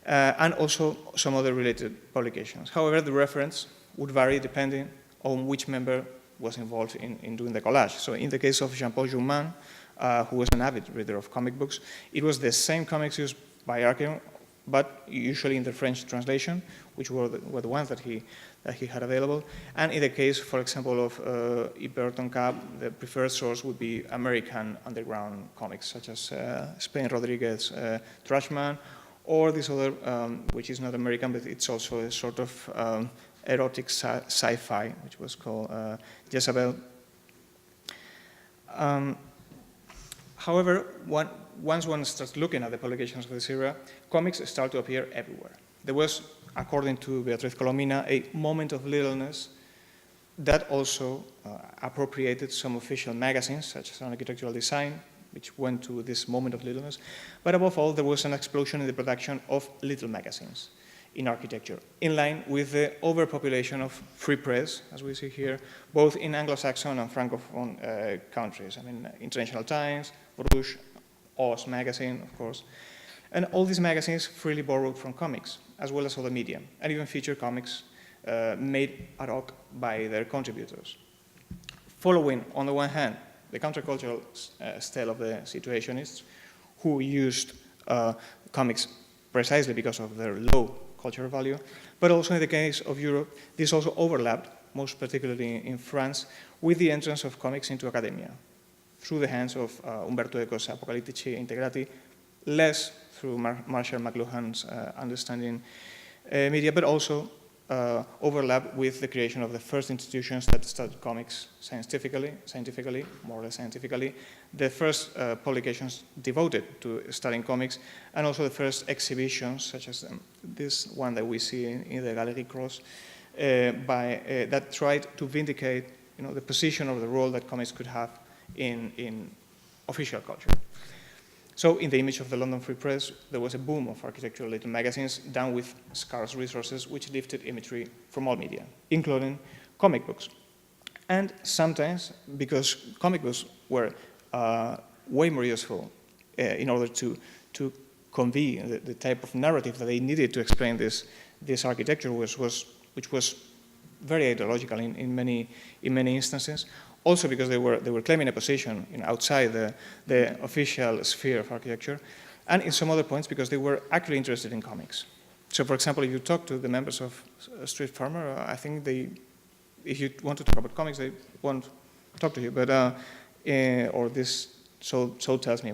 and also some other related publications. However, the reference would vary depending on which member was involved in doing the collage. So in the case of Jean-Paul Jouman, who was an avid reader of comic books, it was the same comics used by Archigram, but usually in the French translation, which were the ones that he had available. And in the case, for example, of Burton Cap, the preferred source would be American underground comics, such as Spain Rodriguez, Trashman, or this other, which is not American, but it's also a sort of erotic sci-fi, which was called Jezebel. However, once one starts looking at the publications of this era, comics start to appear everywhere. There was, according to Beatriz Colomina, a moment of littleness that also appropriated some official magazines, such as Architectural Design, which went to this moment of littleness. But above all, there was an explosion in the production of little magazines in architecture, in line with the overpopulation of free press, as we see here, both in Anglo-Saxon and Francophone countries. I mean, International Times, Bruges, Oz magazine, of course. And all these magazines freely borrowed from comics, as well as other media, and even feature comics made ad hoc by their contributors. Following, on the one hand, the countercultural style of the Situationists, who used comics precisely because of their low cultural value, but also in the case of Europe, this also overlapped, most particularly in France, with the entrance of comics into academia, through the hands of Umberto Eco's Apocalittici Integrati, less through Marshall McLuhan's understanding media, but also overlap with the creation of the first institutions that studied comics scientifically, more or less scientifically, the first publications devoted to studying comics, and also the first exhibitions, such as this one that we see in the Galerie Cross, that tried to vindicate, the position or the role that comics could have in official culture. So in the image of the London Free Press, there was a boom of architectural little magazines done with scarce resources, which lifted imagery from all media, including comic books. And sometimes, because comic books were way more useful in order to convey the type of narrative that they needed to explain this architecture, which was very ideological in many instances. Also because they were claiming a position outside the official sphere of architecture, and in some other points because they were actually interested in comics. So, for example, if you talk to the members of Street Farmer, I think if you want to talk about comics, they won't talk to you. But or this, so tells me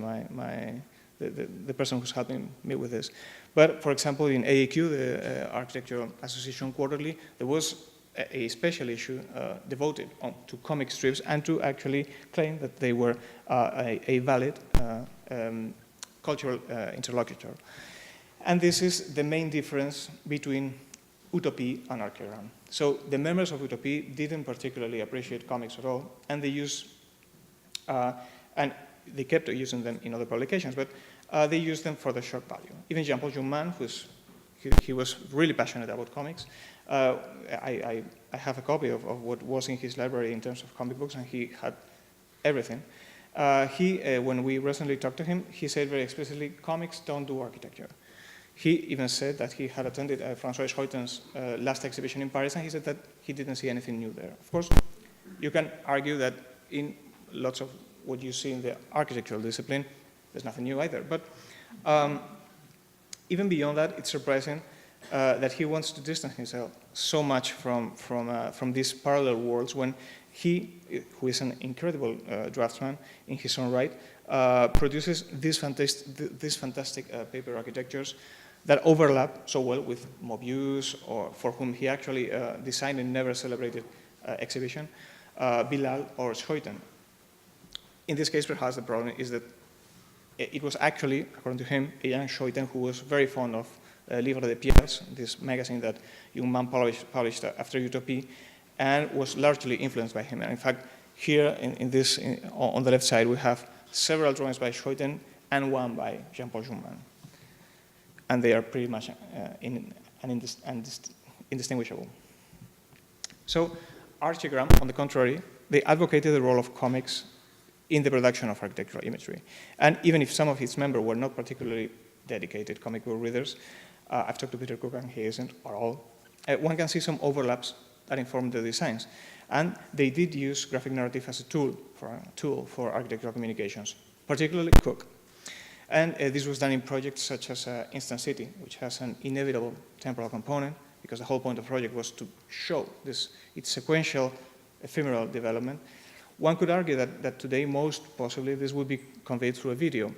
the person who's helping me with this. But for example, in AAQ, the Architectural Association Quarterly, there was a special issue devoted to comic strips and to actually claim that they were a valid cultural interlocutor. And this is the main difference between Utopia and Archeran. So the members of Utopia didn't particularly appreciate comics at all, and they they kept using them in other publications, but they used them for the shock value. Even Jean-Paul Juman, he was really passionate about comics. I have a copy of what was in his library in terms of comic books, and he had everything. When we recently talked to him, he said very explicitly, comics don't do architecture. He even said that he had attended François Schuiten's last exhibition in Paris, and he said that he didn't see anything new there. Of course, you can argue that in lots of what you see in the architectural discipline, there's nothing new either. But even beyond that, it's surprising that he wants to distance himself so much from these parallel worlds when he, who is an incredible draftsman in his own right, produces these fantastic paper architectures that overlap so well with Mobius, or for whom he actually designed a never celebrated exhibition, Bilal or Schuiten. In this case, perhaps the problem is that it was actually, according to him, a young Schuiten who was very fond of Livre de Pierres, this magazine that Jungmann published after Utopia, and was largely influenced by him. And in fact, here on the left side, we have several drawings by Schuiten and one by Jean-Paul Juman. And they are pretty much indistinguishable. So Archigram, on the contrary, they advocated the role of comics in the production of architectural imagery. And even if some of its members were not particularly dedicated comic book readers, I've talked to Peter Cook and he isn't at all, one can see some overlaps that inform the designs. And they did use graphic narrative as a tool for architectural communications, particularly Cook. And this was done in projects such as Instant City, which has an inevitable temporal component, because the whole point of the project was to show its sequential, ephemeral development. One could argue that today, most possibly, this would be conveyed through a video.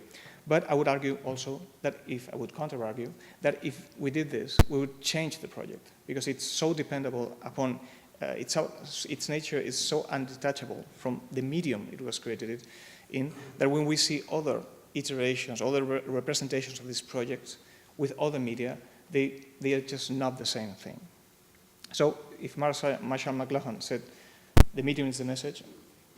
But I would argue also that I would counter-argue, that if we did this, we would change the project, because it's so dependable upon, its nature is so undetachable from the medium it was created in, that when we see other iterations, other representations of these projects with other media, they are just not the same thing. So if Marshall McLuhan said, the medium is the message,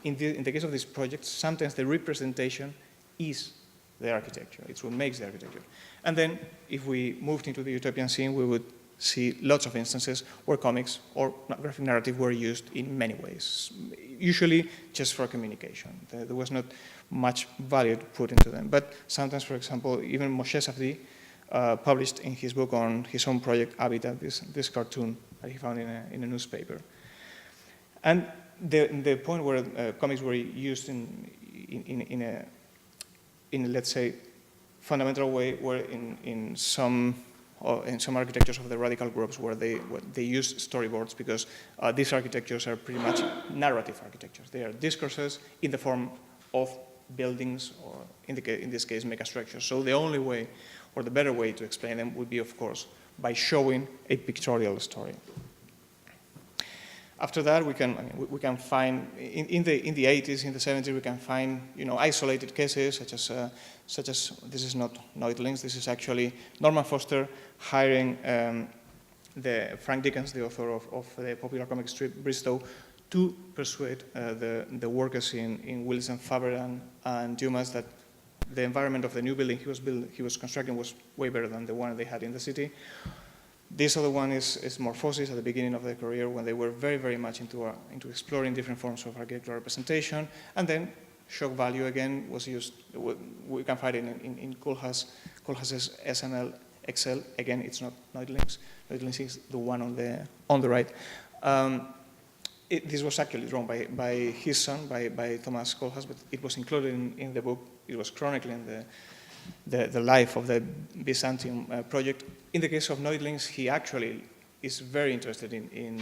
in the case of these projects, sometimes the representation is the architecture. It's what makes the architecture. And then, if we moved into the utopian scene, we would see lots of instances where comics or graphic narrative were used in many ways, usually just for communication. There was not much value put into them. But sometimes, for example, even Moshe Safdie published in his book on his own project, Habitat, this cartoon that he found in a newspaper. And the point where comics were used in a, let's say, fundamental way were in some architectures of the radical groups where they use storyboards, because these architectures are pretty much narrative architectures. They are discourses in the form of buildings, or in this case, megastructures. So the only way, or the better way to explain them would be, of course, by showing a pictorial story. After that, we can find in the 80s, in the 70s, we can find isolated cases such as this is not Neutelings. This is actually Norman Foster hiring Frank Dickens, the author of the popular comic strip Bristow, to persuade the workers in Willis and Faber and Dumas that the environment of the new building he was constructing was way better than the one they had in the city. This other one is Morphosis at the beginning of their career, when they were very, very much into exploring different forms of architectural representation. And then shock value again was used. We can find it in Koolhaas's SML XL. Again, it's not Neutelings. Neutelings is the one on the right. This was actually drawn by his son, by Thomas Koolhaas, but it was included in the book. It was chronicling the life of the Byzantium project. In the case of Neutelings, he actually is very interested in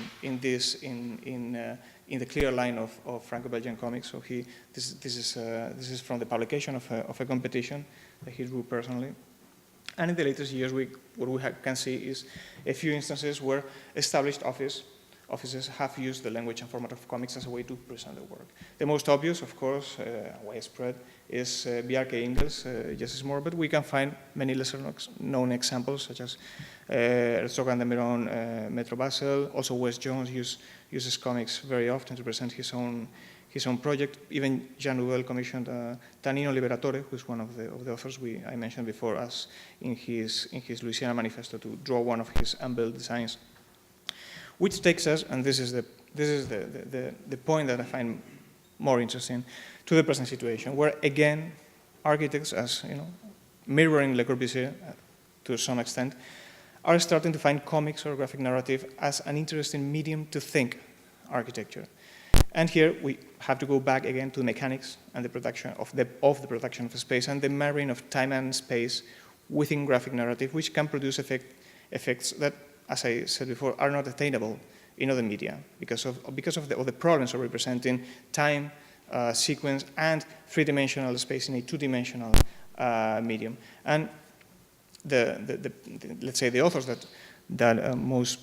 the clear line of Franco-Belgian comics. So this is from the publication of a competition that he drew personally. And in the latest years, what we can see is a few instances where established offices have used the language and format of comics as a way to present their work. The most obvious, of course, widespread, is Bjarke Ingels, Jessis Moore, but we can find many lesser known examples, such as Herzog and de Meuron, Metro Basel. Also, Wes Jones uses comics very often to present his own project. Even Jean Nouvel commissioned Tanino Liberatore, who's one of the authors I mentioned before, as in his Louisiana Manifesto, to draw one of his unbuilt designs. Which takes us, and this is the point that I find more interesting, to the present situation, where again, architects, as you know, mirroring Le Corbusier to some extent, are starting to find comics or graphic narrative as an interesting medium to think architecture. And here we have to go back again to the mechanics and the production of the production of space and the marrying of time and space within graphic narrative, which can produce effects that, as I said before, are not attainable in other media because of the problems of representing time, sequence, and three-dimensional space in a two-dimensional medium. And let's say the authors that most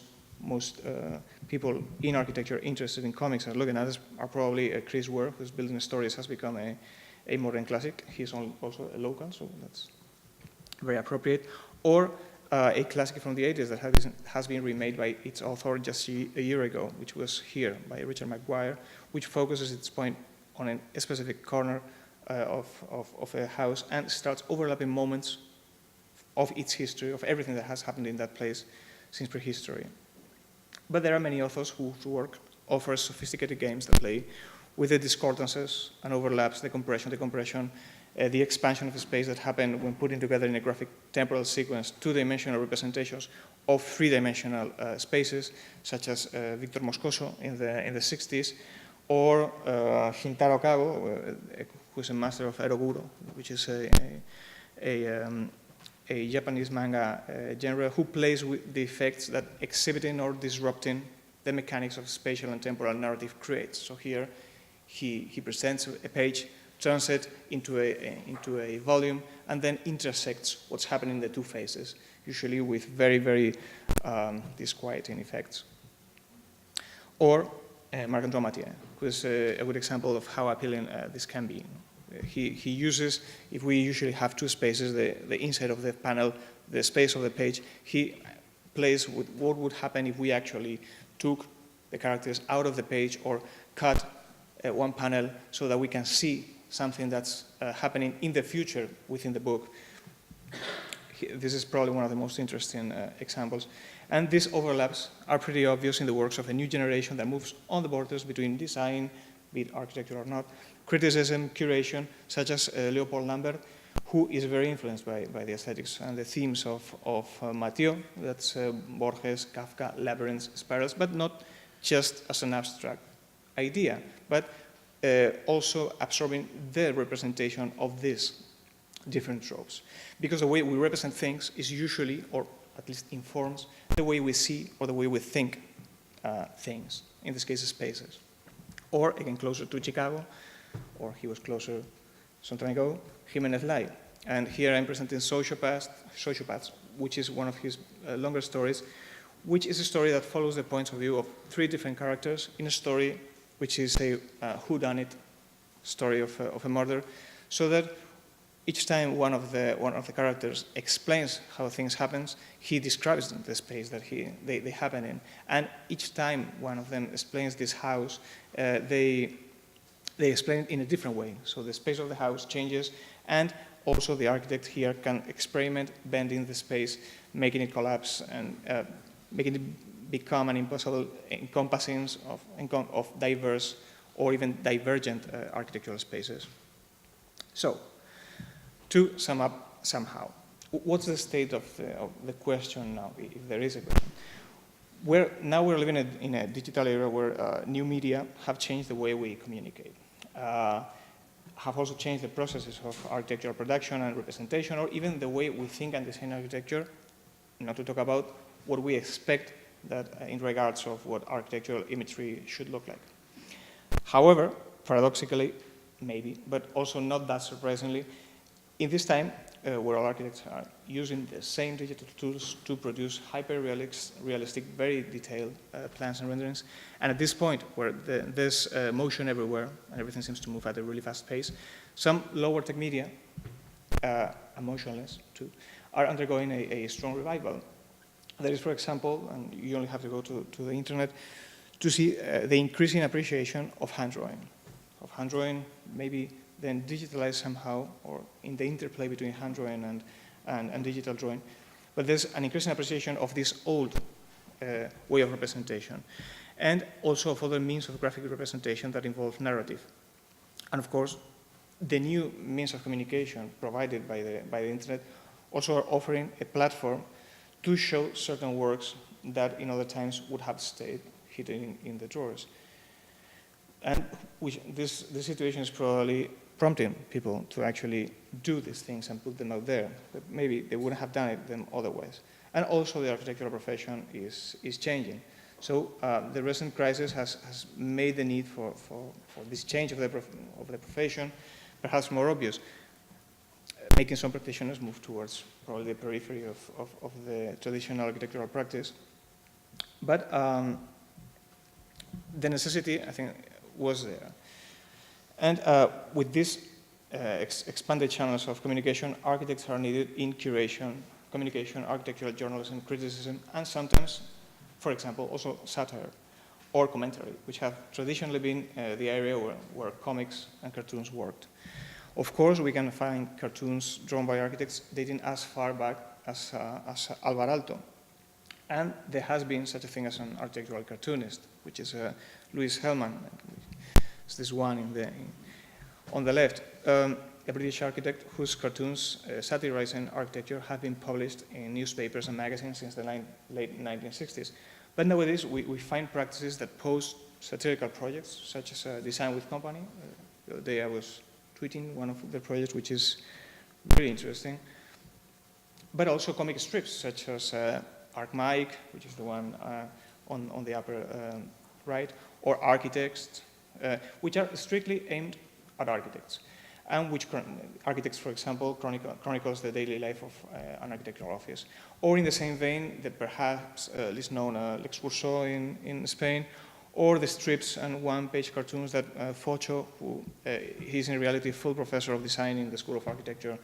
people in architecture interested in comics are looking at are probably Chris Ware, whose Building Stories has become a modern classic. He's also a local, so that's very appropriate. Or a classic from the 80s that has been remade by its author just a year ago, which was Here by Richard McGuire, which focuses its point on a specific corner of a house and starts overlapping moments of its history, of everything that has happened in that place since prehistory. But there are many authors whose work offers sophisticated games that play with the discordances and overlaps, the compression, the expansion of space that happen when putting together in a graphic temporal sequence two-dimensional representations of three-dimensional spaces, such as Victor Moscoso in the 60s, or Shintaro Kago, who's a master of Eroguro, which is a Japanese manga genre, who plays with the effects that exhibiting or disrupting the mechanics of spatial and temporal narrative creates. So here he presents a page, turns it into a volume, and then intersects what's happening in the two phases, usually with very, very disquieting effects. Or Marc-Antoine Mathieu, who is a good example of how appealing this can be. He uses, if we usually have two spaces, the inside of the panel, the space of the page, he plays with what would happen if we actually took the characters out of the page or cut one panel so that we can see something that's happening in the future within the book. This is probably one of the most interesting examples. And these overlaps are pretty obvious in the works of a new generation that moves on the borders between design, be it architecture or not, criticism, curation, such as Leopold Lambert, who is very influenced by the aesthetics and the themes of Mathieu, that's Borges, Kafka, labyrinths, spirals, but not just as an abstract idea, but also absorbing the representation of these different tropes. Because the way we represent things is usually, or at least informs, the way we see or the way we think things, in this case spaces. Or, again, closer to Chicago, or he was closer some time ago, Jimenez Lai. And here I'm presenting Sociopaths, which is one of his longer stories, which is a story that follows the points of view of three different characters in a story which is a whodunit story of a murder, so that each time one of the characters explains how things happen, he describes the space that they happen in. And each time one of them explains this house, they explain it in a different way. So the space of the house changes, and also the architect here can experiment bending the space, making it collapse, and making it become an impossible encompassing of diverse or even divergent architectural spaces. So, to sum up somehow, what's the state of the question now, if there is a question? Now we're living in a digital era where new media have changed the way we communicate. have also changed the processes of architectural production and representation, or even the way we think and design architecture, not to talk about what we expect that in regards of what architectural imagery should look like. However, paradoxically, maybe, but also not that surprisingly, in this time, where all architects are using the same digital tools to produce hyper-realistic, very detailed plans and renderings, and at this point where there's motion everywhere and everything seems to move at a really fast pace, some lower-tech media, emotionless too, are undergoing a strong revival. There is, for example, and you only have to go to the internet to see the increasing appreciation of hand drawing, maybe then digitalized somehow, or in the interplay between hand drawing and digital drawing. But there's an increasing appreciation of this old way of representation, and also of other means of graphic representation that involve narrative. And of course, the new means of communication provided by the internet also are offering a platform to show certain works that in other times would have stayed hidden in the drawers. And this situation is probably prompting people to actually do these things and put them out there. But maybe they wouldn't have done it them otherwise. And also the architectural profession is changing. So the recent crisis has made the need for this change of the profession perhaps more obvious, making some practitioners move towards probably the periphery of the traditional architectural practice. But the necessity, I think, was there. And with these expanded channels of communication, architects are needed in curation, communication, architectural journalism, criticism, and sometimes, for example, also satire or commentary, which have traditionally been the area where comics and cartoons worked. Of course, we can find cartoons drawn by architects dating as far back as Alvar Aalto. And there has been such a thing as an architectural cartoonist, which is Louis Hellman. It's this one on the left, a British architect whose cartoons satirizing architecture have been published in newspapers and magazines since the late 1960s. But nowadays, we find practices that pose satirical projects, such as Design with Company. The other day I was tweeting one of the projects, which is really interesting. But also comic strips, such as Arc Mike, which is the one on the upper right, or Architects, which are strictly aimed at architects, and which architects, for example, chronicles the daily life of an architectural office. Or in the same vein, the perhaps least known L'Excurso in Spain, or the strips and one-page cartoons that Focho, who he's in reality a full professor of design in the School of Architecture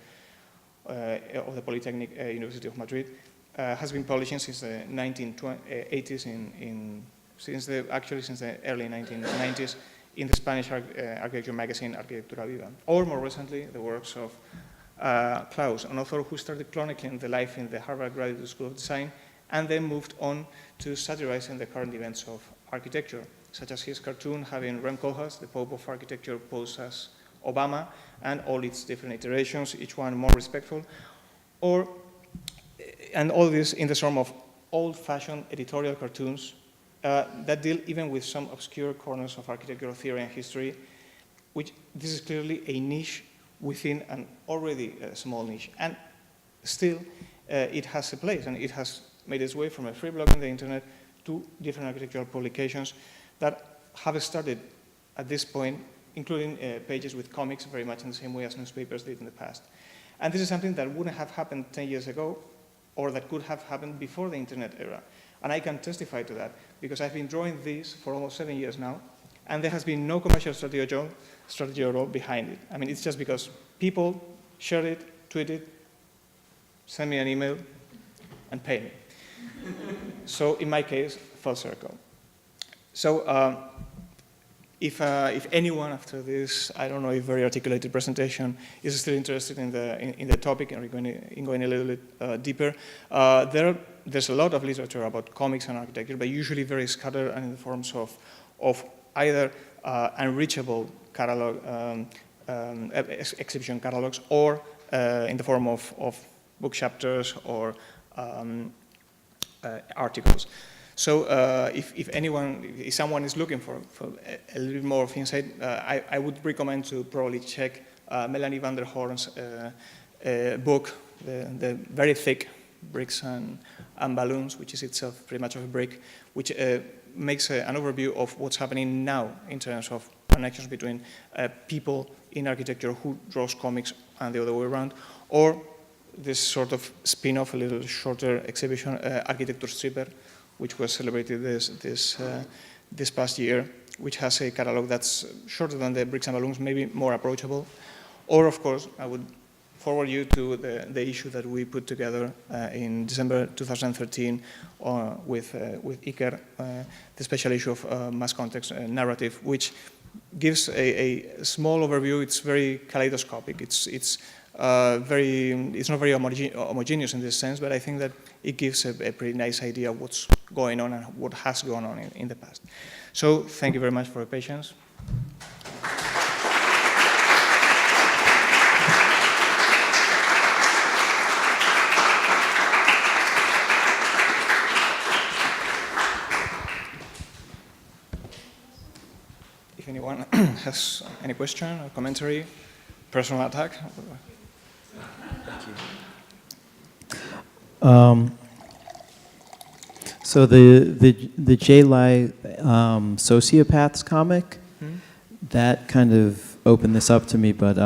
of the Polytechnic University of Madrid, has been publishing since the 1980s, since the early 1990s, in the Spanish architecture magazine Arquitectura Viva. Or more recently, the works of Klaus, an author who started chronicling the life in the Harvard Graduate School of Design and then moved on to satirizing the current events of architecture, such as his cartoon having Rem Koolhaas, the Pope of Architecture, posed as Obama, and all its different iterations, each one more respectful, and all this in the form of old-fashioned editorial cartoons that deal even with some obscure corners of architectural theory and history, which this is clearly a niche within an already small niche. And still, it has a place, and it has made its way from a free blog on the internet to different architectural publications that have started at this point, including pages with comics, very much in the same way as newspapers did in the past. And this is something that wouldn't have happened 10 years ago, or that could have happened before the internet era. And I can testify to that, because I've been drawing these for almost 7 years now, and there has been no commercial strategy at all behind it. I mean, it's just because people share it, tweet it, send me an email, and pay me. So in my case, full circle. So if anyone after this, I don't know if very articulated presentation, is still interested in the topic and going a little bit deeper, there's a lot of literature about comics and architecture, but usually very scattered and in the forms of either unreachable catalog, exhibition catalogs, or in the form of book chapters or articles. So if someone is looking for a little bit more of insight, I would recommend to probably check Melanie van der Hoorn's book, the very thick Bricks and Balloons, which is itself pretty much of a brick, which makes an overview of what's happening now in terms of connections between people in architecture who draws comics and the other way around, or this sort of spin-off, a little shorter exhibition, Architecture Stripper, which was celebrated this past year, which has a catalog that's shorter than the Bricks and Balloons, maybe more approachable. Or, of course, I would forward you to the issue that we put together in December 2013 with Iker, the special issue of mass context narrative, which gives a small overview. It's very kaleidoscopic. It's not very homogeneous in this sense, but I think that it gives a pretty nice idea of what's going on and what has gone on in the past. So thank you very much for your patience. If anyone has any question or commentary, personal attack. Thank you. So the J. Lai Sociopaths comic, that kind of opened this up to me, but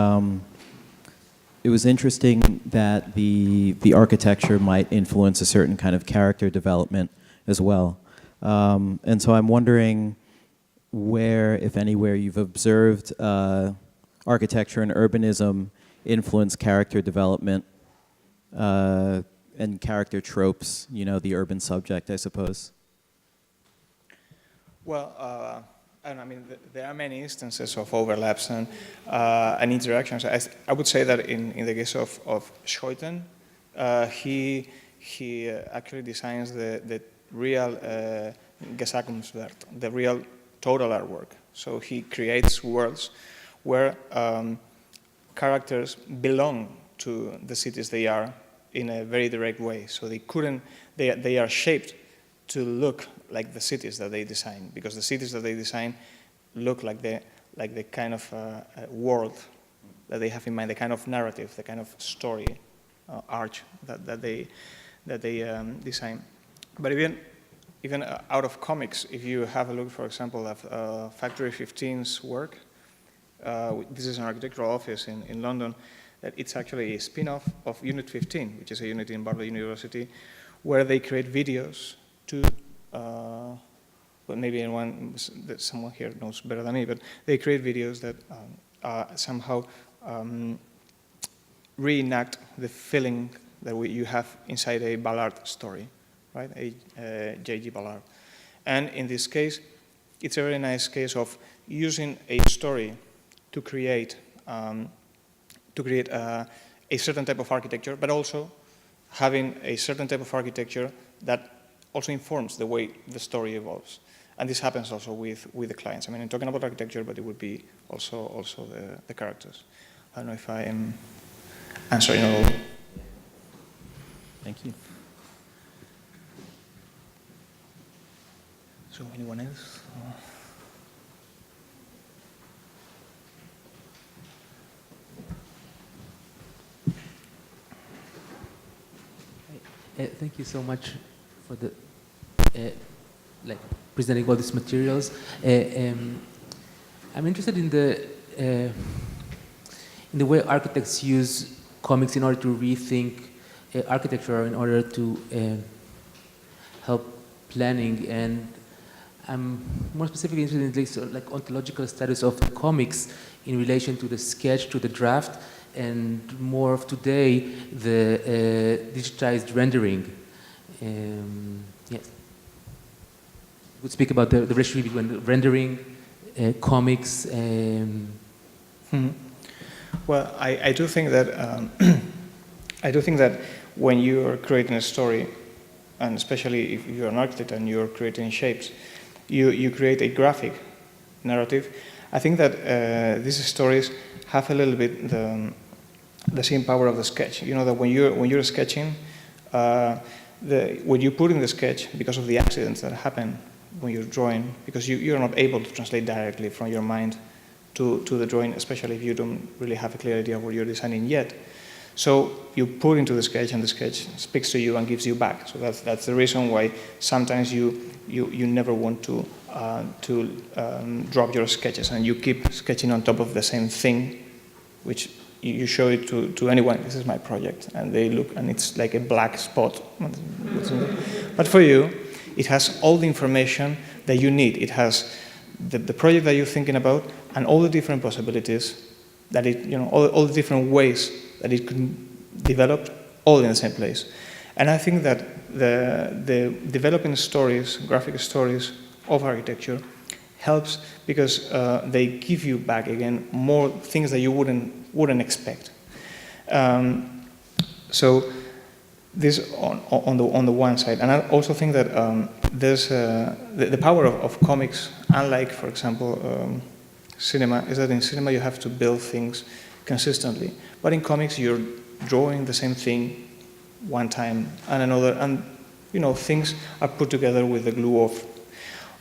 it was interesting that the architecture might influence a certain kind of character development as well. And so I'm wondering where, if anywhere, you've observed architecture and urbanism influence character development and character tropes, you know, the urban subject, I suppose. Well, I mean, there are many instances of overlaps and interactions. I would say that in the case of Schuiten, he actually designs the real Gesamtwerk, the real total artwork. So he creates worlds where characters belong to the cities they are in a very direct way. So they are shaped to look like the cities that they design, because the cities that they design look like the kind of world that they have in mind, the kind of narrative, the kind of story, arch that they design. But even out of comics, if you have a look, for example, at Factory 15's work, this is an architectural office in London, that it's actually a spin-off of Unit 15, which is a unit in Barlow University, where they create videos to, well, maybe someone here knows better than me, but they create videos that somehow reenact the feeling that you have inside a Ballard story, right? A J.G. Ballard. And in this case, it's a very nice case of using a story to create a certain type of architecture, but also having a certain type of architecture that also informs the way the story evolves. And this happens also with the clients. I mean, I'm talking about architecture, but it would be also the characters. I don't know if I am answering all. Thank you. So anyone else? Thank you so much for the presenting all these materials. I'm interested in the way architects use comics in order to rethink architecture, in order to help planning, and I'm more specifically interested in this ontological status of the comics in relation to the sketch, to the draft, and more of today, the digitized rendering. Yes. Would speak about the relationship between rendering, comics. Well, I do think that when you are creating a story, and especially if you're an architect and you're creating shapes, you create a graphic narrative. I think that these stories have a little bit the same power of the sketch. You know that when you're sketching, what you put in the sketch, because of the accidents that happen when you're drawing, because you're not able to translate directly from your mind to the drawing, especially if you don't really have a clear idea of what you're designing yet. So you put into the sketch, and the sketch speaks to you and gives you back. So that's the reason why sometimes you never want to drop your sketches, and you keep sketching on top of the same thing, which you show it to anyone. This is my project, and they look, and it's like a black spot. But for you, it has all the information that you need. It has the project that you're thinking about, and all the different possibilities that it, all the different ways that it could develop, all in the same place. And I think that the developing stories, graphic stories of architecture, helps because they give you back again more things that you wouldn't expect. So this on the one side, and I also think that there's the power of comics, unlike, for example, cinema, is that in cinema you have to build things consistently, but in comics you're drawing the same thing one time and another, and things are put together with the glue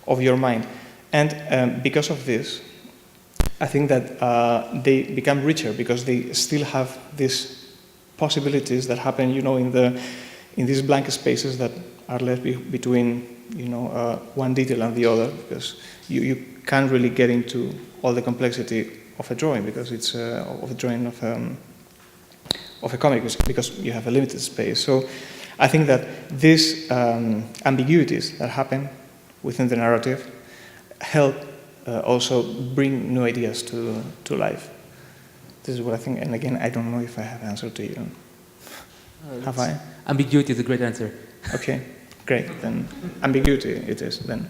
of your mind. And because of this, I think that they become richer because they still have these possibilities that happen, in these blank spaces that are left between, one detail and the other, because you can't really get into all the complexity of a drawing because it's of a drawing of a comic, because you have a limited space. So I think that these ambiguities that happen within the narrative help also bring new ideas to life. This is what I think, and again, I don't know if I have answered to you. Have I? Ambiguity is a great answer. Okay, great. Then ambiguity it is then.